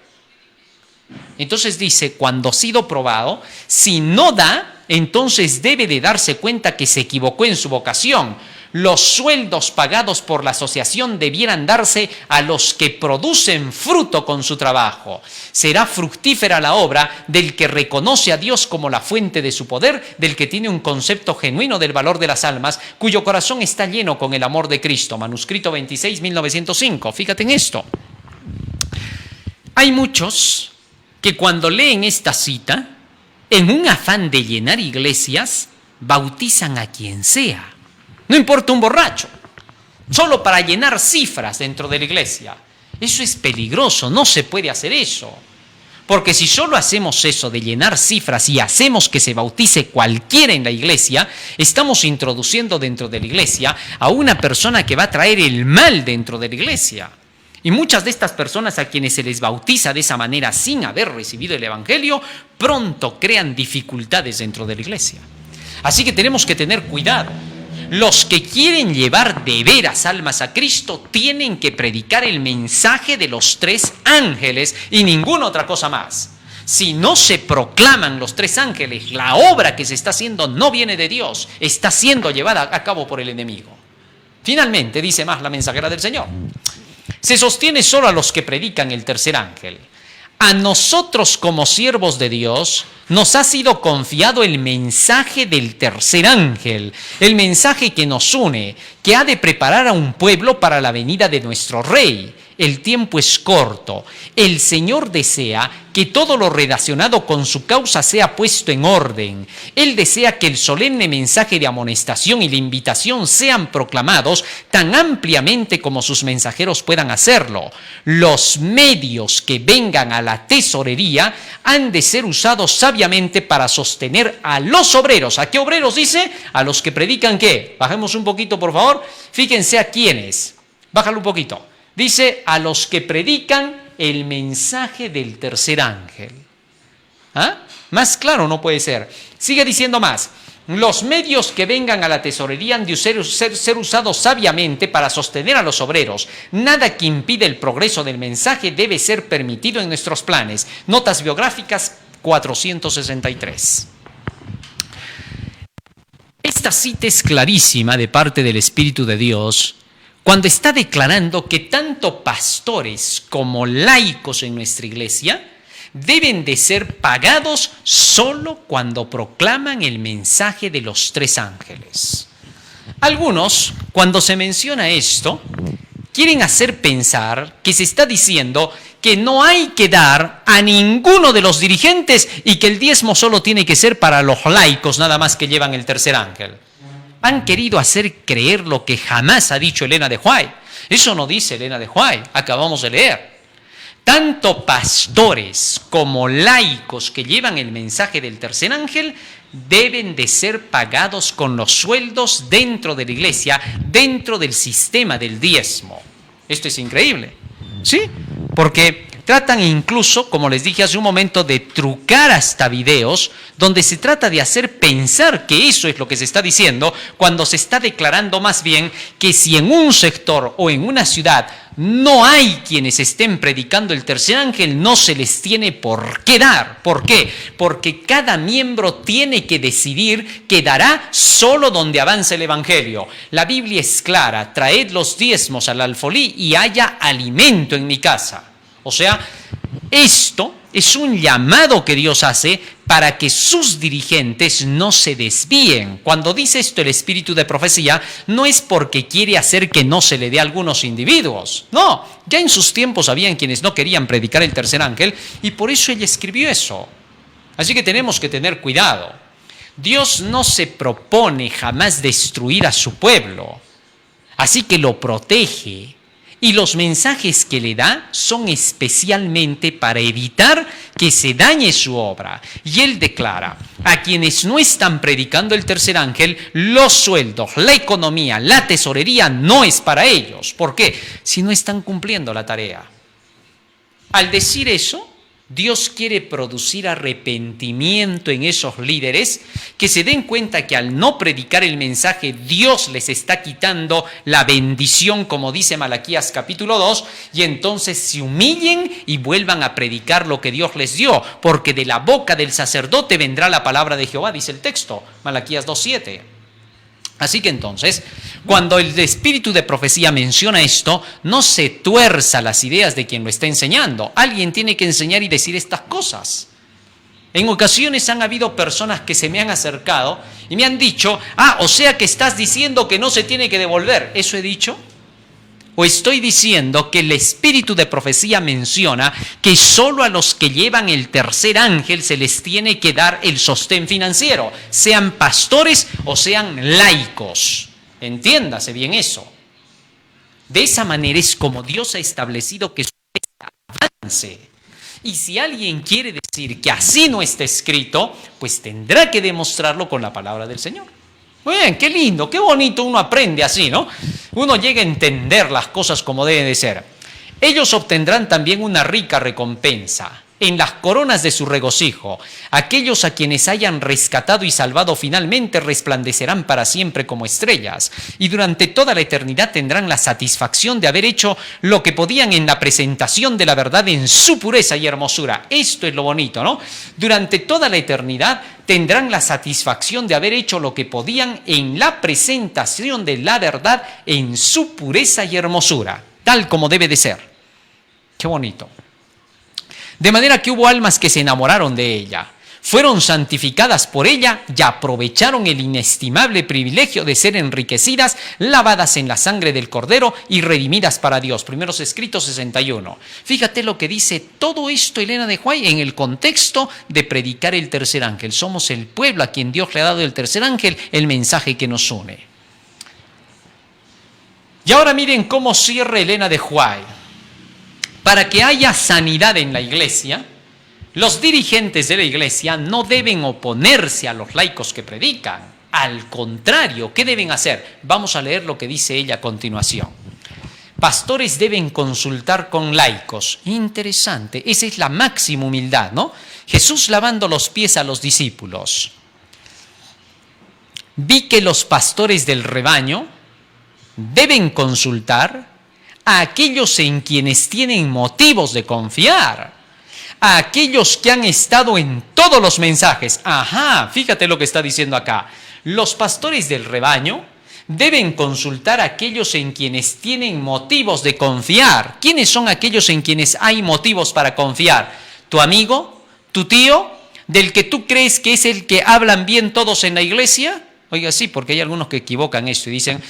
Entonces dice, cuando ha sido probado, si no da, entonces debe de darse cuenta que se equivocó en su vocación. Los sueldos pagados por la asociación debieran darse a los que producen fruto con su trabajo. Será fructífera la obra del que reconoce a Dios como la fuente de su poder, del que tiene un concepto genuino del valor de las almas, cuyo corazón está lleno con el amor de Cristo. Manuscrito 26, 1905. Fíjate en esto. Hay muchos que cuando leen esta cita, en un afán de llenar iglesias, bautizan a quien sea. No importa un borracho, solo para llenar cifras dentro de la iglesia. Eso es peligroso, no se puede hacer eso. Porque si solo hacemos eso de llenar cifras y hacemos que se bautice cualquiera en la iglesia, estamos introduciendo dentro de la iglesia a una persona que va a traer el mal dentro de la iglesia. Y muchas de estas personas a quienes se les bautiza de esa manera sin haber recibido el evangelio, pronto crean dificultades dentro de la iglesia. Así que tenemos que tener cuidado. Los que quieren llevar de veras almas a Cristo tienen que predicar el mensaje de los 3 ángeles y ninguna otra cosa más. Si no se proclaman los 3 ángeles, la obra que se está haciendo no viene de Dios, está siendo llevada a cabo por el enemigo. Finalmente, dice más la mensajera del Señor, se sostiene solo a los que predican el tercer ángel. A nosotros como siervos de Dios nos ha sido confiado el mensaje del tercer ángel, el mensaje que nos une, que ha de preparar a un pueblo para la venida de nuestro Rey. El tiempo es corto. El Señor desea que todo lo relacionado con su causa sea puesto en orden. Él desea que el solemne mensaje de amonestación y la invitación sean proclamados tan ampliamente como sus mensajeros puedan hacerlo. Los medios que vengan a la tesorería han de ser usados sabiamente para sostener a los obreros. ¿A qué obreros dice? A los que predican ¿qué? Bajemos un poquito, por favor. Fíjense a quiénes. Bájalo un poquito. Dice a los que predican el mensaje del tercer ángel. ¿Ah? Más claro no puede ser. Sigue diciendo más. Los medios que vengan a la tesorería han de ser usados sabiamente para sostener a los obreros. Nada que impida el progreso del mensaje debe ser permitido en nuestros planes. Notas biográficas 463. Esta cita es clarísima de parte del Espíritu de Dios cuando está declarando que tanto pastores como laicos en nuestra iglesia deben de ser pagados solo cuando proclaman el mensaje de los 3 ángeles. Algunos, cuando se menciona esto, quieren hacer pensar que se está diciendo que no hay que dar a ninguno de los dirigentes y que el diezmo solo tiene que ser para los laicos, nada más que llevan el tercer ángel. Han querido hacer creer lo que jamás ha dicho Elena de White. Eso no dice Elena de White, acabamos de leer. Tanto pastores como laicos que llevan el mensaje del tercer ángel deben de ser pagados con los sueldos dentro de la iglesia, dentro del sistema del diezmo. Esto es increíble, ¿sí? Porque tratan incluso, como les dije hace un momento, de trucar hasta videos donde se trata de hacer pensar que eso es lo que se está diciendo, cuando se está declarando más bien que si en un sector o en una ciudad no hay quienes estén predicando el tercer ángel, no se les tiene por qué dar. ¿Por qué? Porque cada miembro tiene que decidir que dará solo donde avance el evangelio. La Biblia es clara: traed los diezmos al alfolí y haya alimento en mi casa. O sea, esto es un llamado que Dios hace para que sus dirigentes no se desvíen. Cuando dice esto el espíritu de profecía, no es porque quiere hacer que no se le dé a algunos individuos. No, ya en sus tiempos habían quienes no querían predicar el tercer ángel y por eso ella escribió eso. Así que tenemos que tener cuidado. Dios no se propone jamás destruir a su pueblo, así que lo protege Y los mensajes que le da son especialmente para evitar que se dañe su obra. Y él declara, a quienes no están predicando el tercer ángel, los sueldos, la economía, la tesorería no es para ellos. ¿Por qué? Si no están cumpliendo la tarea. Al decir eso, Dios quiere producir arrepentimiento en esos líderes que se den cuenta que al no predicar el mensaje, Dios les está quitando la bendición, como dice Malaquías capítulo 2, y entonces se humillen y vuelvan a predicar lo que Dios les dio, porque de la boca del sacerdote vendrá la palabra de Jehová, dice el texto, Malaquías 2:7. Así que entonces, cuando el espíritu de profecía menciona esto, no se tuerza las ideas de quien lo está enseñando. Alguien tiene que enseñar y decir estas cosas. En ocasiones han habido personas que se me han acercado y me han dicho, o sea que estás diciendo que no se tiene que devolver. ¿Eso he dicho? ¿O estoy diciendo que el espíritu de profecía menciona que solo a los que llevan el tercer ángel se les tiene que dar el sostén financiero, sean pastores o sean laicos? Entiéndase bien eso. De esa manera es como Dios ha establecido que su avance. Y si alguien quiere decir que así no está escrito, pues tendrá que demostrarlo con la palabra del Señor. Bien, qué lindo, qué bonito uno aprende así, ¿no? Uno llega a entender las cosas como deben de ser. Ellos obtendrán también una rica recompensa en las coronas de su regocijo. Aquellos a quienes hayan rescatado y salvado finalmente resplandecerán para siempre como estrellas, y durante toda la eternidad tendrán la satisfacción de haber hecho lo que podían en la presentación de la verdad en su pureza y hermosura. Esto es lo bonito, ¿no? Durante toda la eternidad tendrán la satisfacción de haber hecho lo que podían en la presentación de la verdad en su pureza y hermosura, tal como debe de ser. Qué bonito. De manera que hubo almas que se enamoraron de ella, fueron santificadas por ella y aprovecharon el inestimable privilegio de ser enriquecidas, lavadas en la sangre del Cordero y redimidas para Dios. Primeros Escritos 61. Fíjate lo que dice todo esto Elena de White en el contexto de predicar el tercer ángel. Somos el pueblo a quien Dios le ha dado el tercer ángel, el mensaje que nos une. Y ahora miren cómo cierra Elena de White. Para que haya sanidad en la iglesia, los dirigentes de la iglesia no deben oponerse a los laicos que predican. Al contrario, ¿qué deben hacer? Vamos a leer lo que dice ella a continuación. Pastores deben consultar con laicos. Interesante, esa es la máxima humildad, ¿no? Jesús lavando los pies a los discípulos. Vi que los pastores del rebaño deben consultar a aquellos en quienes tienen motivos de confiar, a aquellos que han estado en todos los mensajes. Ajá, fíjate lo que está diciendo acá. Los pastores del rebaño deben consultar a aquellos en quienes tienen motivos de confiar. ¿Quiénes son aquellos en quienes hay motivos para confiar? ¿Tu amigo? ¿Tu tío? ¿Del que tú crees que es el que hablan bien todos en la iglesia? Oiga, sí, porque hay algunos que equivocan esto y dicen,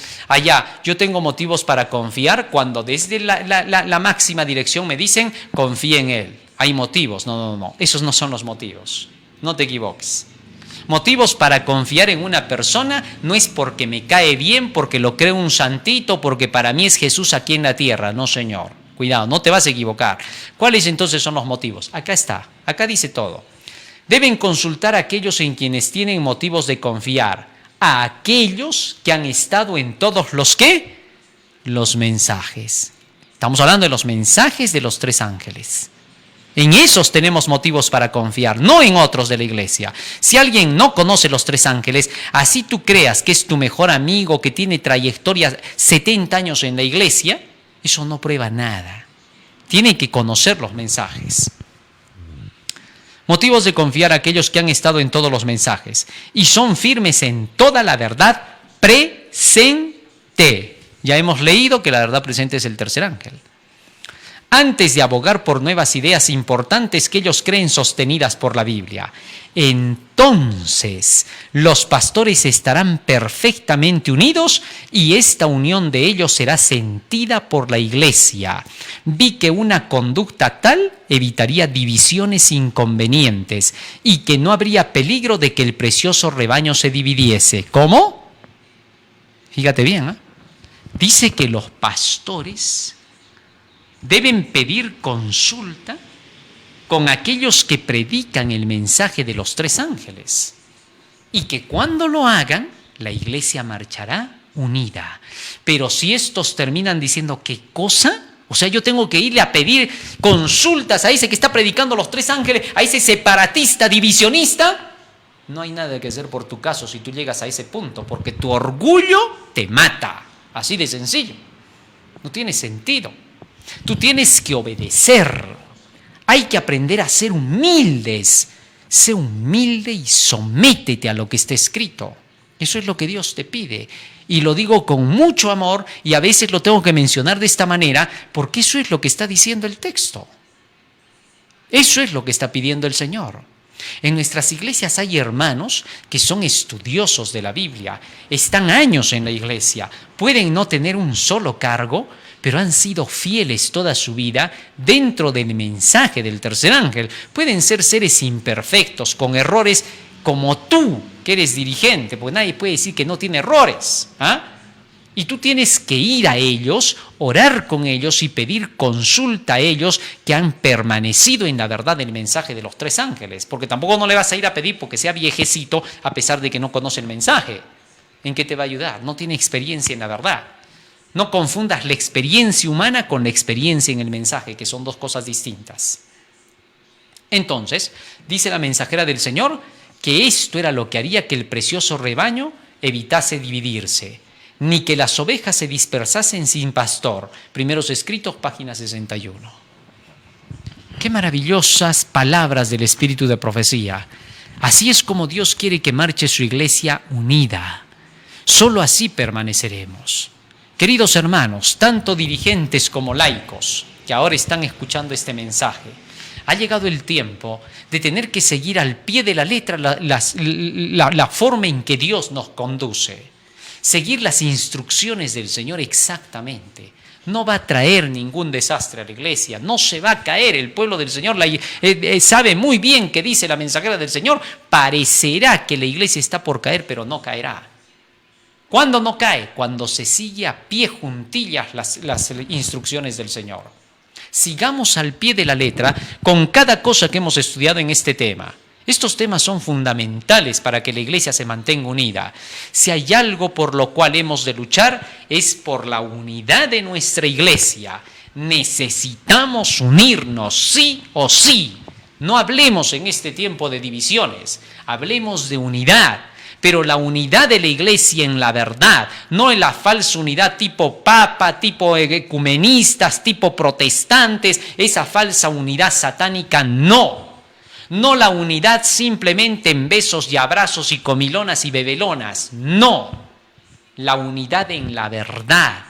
yo tengo motivos para confiar, cuando desde la máxima dirección me dicen, confíe en él. Hay motivos. No, esos no son los motivos. No te equivoques. Motivos para confiar en una persona no es porque me cae bien, porque lo creo un santito, porque para mí es Jesús aquí en la tierra. No, señor. Cuidado, no te vas a equivocar. ¿Cuáles entonces son los motivos? Acá está, acá dice todo. Deben consultar a aquellos en quienes tienen motivos de confiar, a aquellos que han estado en todos los mensajes. Estamos hablando de los mensajes de los tres ángeles. En esos tenemos motivos para confiar, no en otros de la iglesia. Si alguien no conoce los tres ángeles, así tú creas que es tu mejor amigo, que tiene trayectoria 70 años en la iglesia, eso no prueba nada. Tiene que conocer los mensajes. Motivos de confiar a aquellos que han estado en todos los mensajes y son firmes en toda la verdad presente. Ya hemos leído que la verdad presente es el tercer ángel. Antes de abogar por nuevas ideas importantes que ellos creen sostenidas por la Biblia, entonces los pastores estarán perfectamente unidos y esta unión de ellos será sentida por la iglesia. Vi que una conducta tal evitaría divisiones inconvenientes y que no habría peligro de que el precioso rebaño se dividiese. ¿Cómo? Fíjate bien, ¿eh? Dice que los pastores deben pedir consulta con aquellos que predican el mensaje de los tres ángeles. Y que cuando lo hagan, la iglesia marchará unida. Pero si estos terminan diciendo, ¿qué cosa? O sea, yo tengo que irle a pedir consultas a ese que está predicando los tres ángeles, a ese separatista, divisionista. No hay nada que hacer por tu caso si tú llegas a ese punto, porque tu orgullo te mata. Así de sencillo. No tiene sentido. Tú tienes que obedecer. Hay que aprender a ser humildes. Sé humilde y sométete a lo que está escrito. Eso es lo que Dios te pide. Y lo digo con mucho amor y a veces lo tengo que mencionar de esta manera porque eso es lo que está diciendo el texto. Eso es lo que está pidiendo el Señor. En nuestras iglesias hay hermanos que son estudiosos de la Biblia, están años en la iglesia, pueden no tener un solo cargo, pero han sido fieles toda su vida dentro del mensaje del tercer ángel. Pueden ser seres imperfectos, con errores como tú, que eres dirigente, porque nadie puede decir que no tiene errores. Y tú tienes que ir a ellos, orar con ellos y pedir consulta a ellos que han permanecido en la verdad del mensaje de los tres ángeles. Porque tampoco no le vas a ir a pedir porque sea viejecito a pesar de que no conoce el mensaje. ¿En qué te va a ayudar? No tiene experiencia en la verdad. No confundas la experiencia humana con la experiencia en el mensaje, que son dos cosas distintas. Entonces, dice la mensajera del Señor que esto era lo que haría que el precioso rebaño evitase dividirse, ni que las ovejas se dispersasen sin pastor. Primeros Escritos, página 61. Qué maravillosas palabras del espíritu de profecía. Así es como Dios quiere que marche su iglesia unida. Solo así permaneceremos. Queridos hermanos, tanto dirigentes como laicos que ahora están escuchando este mensaje, ha llegado el tiempo de tener que seguir al pie de la letra la forma en que Dios nos conduce. Seguir las instrucciones del Señor exactamente. No va a traer ningún desastre a la iglesia, no se va a caer. El pueblo del Señor sabe muy bien que dice la mensajera del Señor, parecerá que la iglesia está por caer, pero no caerá. ¿Cuándo no cae? Cuando se sigue a pie juntillas las instrucciones del Señor. Sigamos al pie de la letra con cada cosa que hemos estudiado en este tema. Estos temas son fundamentales para que la iglesia se mantenga unida. Si hay algo por lo cual hemos de luchar, es por la unidad de nuestra iglesia. Necesitamos unirnos, sí o sí. No hablemos en este tiempo de divisiones, hablemos de unidad. Pero la unidad de la iglesia en la verdad, no en la falsa unidad tipo papa, tipo ecumenistas, tipo protestantes, esa falsa unidad satánica, no. No la unidad simplemente en besos y abrazos y comilonas y bebelonas, no. La unidad en la verdad,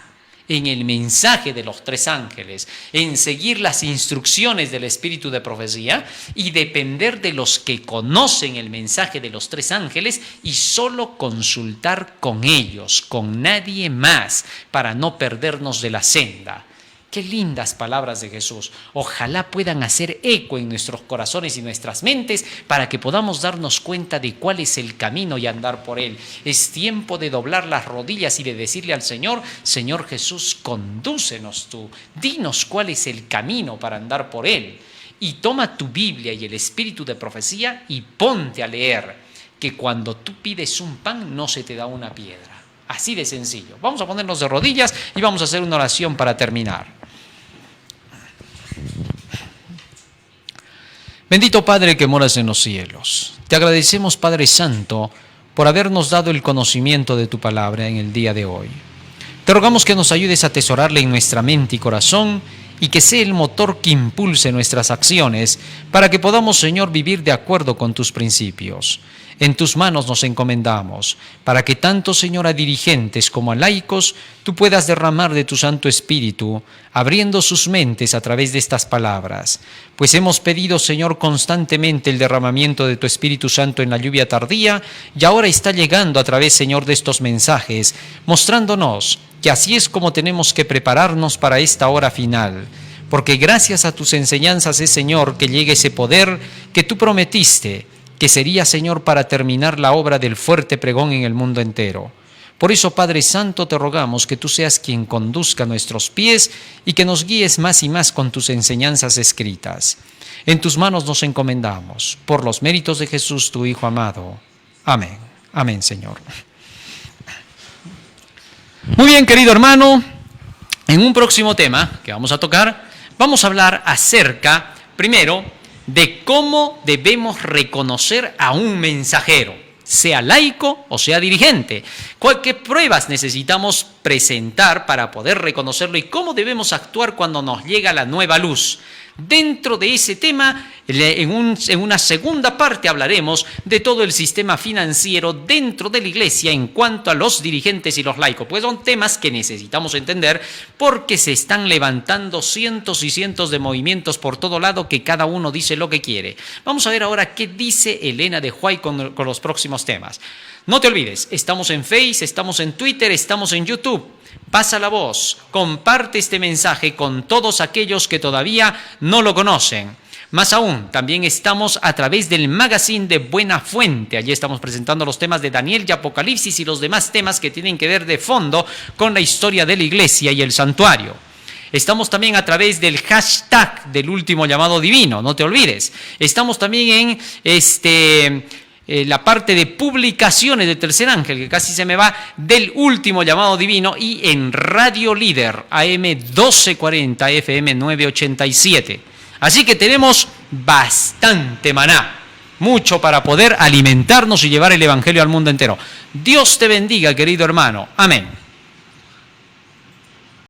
en el mensaje de los tres ángeles, en seguir las instrucciones del espíritu de profecía y depender de los que conocen el mensaje de los tres ángeles y solo consultar con ellos, con nadie más, para no perdernos de la senda. Qué lindas palabras de Jesús. Ojalá puedan hacer eco en nuestros corazones y nuestras mentes para que podamos darnos cuenta de cuál es el camino y andar por él. Es tiempo de doblar las rodillas y de decirle al Señor, Señor Jesús, condúcenos tú. Dinos cuál es el camino para andar por él. Y toma tu Biblia y el espíritu de profecía y ponte a leer, que cuando tú pides un pan no se te da una piedra. Así de sencillo. Vamos a ponernos de rodillas y vamos a hacer una oración para terminar. Bendito Padre que moras en los cielos, te agradecemos, Padre Santo, por habernos dado el conocimiento de tu palabra en el día de hoy. Te rogamos que nos ayudes a atesorarla en nuestra mente y corazón y que sea el motor que impulse nuestras acciones para que podamos, Señor, vivir de acuerdo con tus principios. En tus manos nos encomendamos, para que tanto, Señor, a dirigentes como a laicos, tú puedas derramar de tu Santo Espíritu, abriendo sus mentes a través de estas palabras. Pues hemos pedido, Señor, constantemente el derramamiento de tu Espíritu Santo en la lluvia tardía, y ahora está llegando a través, Señor, de estos mensajes, mostrándonos que así es como tenemos que prepararnos para esta hora final. Porque gracias a tus enseñanzas es, Señor, que llegue ese poder que tú prometiste, que sería, Señor, para terminar la obra del fuerte pregón en el mundo entero. Por eso, Padre Santo, te rogamos que tú seas quien conduzca nuestros pies y que nos guíes más y más con tus enseñanzas escritas. En tus manos nos encomendamos, por los méritos de Jesús, tu Hijo amado. Amén. Amén, Señor. Muy bien, querido hermano, en un próximo tema que vamos a tocar, vamos a hablar acerca, primero, de cómo debemos reconocer a un mensajero, sea laico o sea dirigente. ¿Qué pruebas necesitamos presentar para poder reconocerlo y cómo debemos actuar cuando nos llega la nueva luz? Dentro de ese tema, en una segunda parte hablaremos de todo el sistema financiero dentro de la iglesia en cuanto a los dirigentes y los laicos, pues son temas que necesitamos entender porque se están levantando cientos y cientos de movimientos por todo lado que cada uno dice lo que quiere. Vamos a ver ahora qué dice Elena de White con los próximos temas. No te olvides, estamos en Face, estamos en Twitter, estamos en YouTube. Pasa la voz, comparte este mensaje con todos aquellos que todavía no lo conocen. Más aún, también estamos a través del magazine de Buena Fuente. Allí estamos presentando los temas de Daniel y Apocalipsis y los demás temas que tienen que ver de fondo con la historia de la iglesia y el santuario. Estamos también a través del hashtag del último llamado divino, no te olvides. Estamos también en la parte de publicaciones de Tercer Ángel, que casi se me va, del último llamado divino, y en Radio Líder, AM 1240, FM 987. Así que tenemos bastante maná, mucho para poder alimentarnos y llevar el Evangelio al mundo entero. Dios te bendiga, querido hermano. Amén.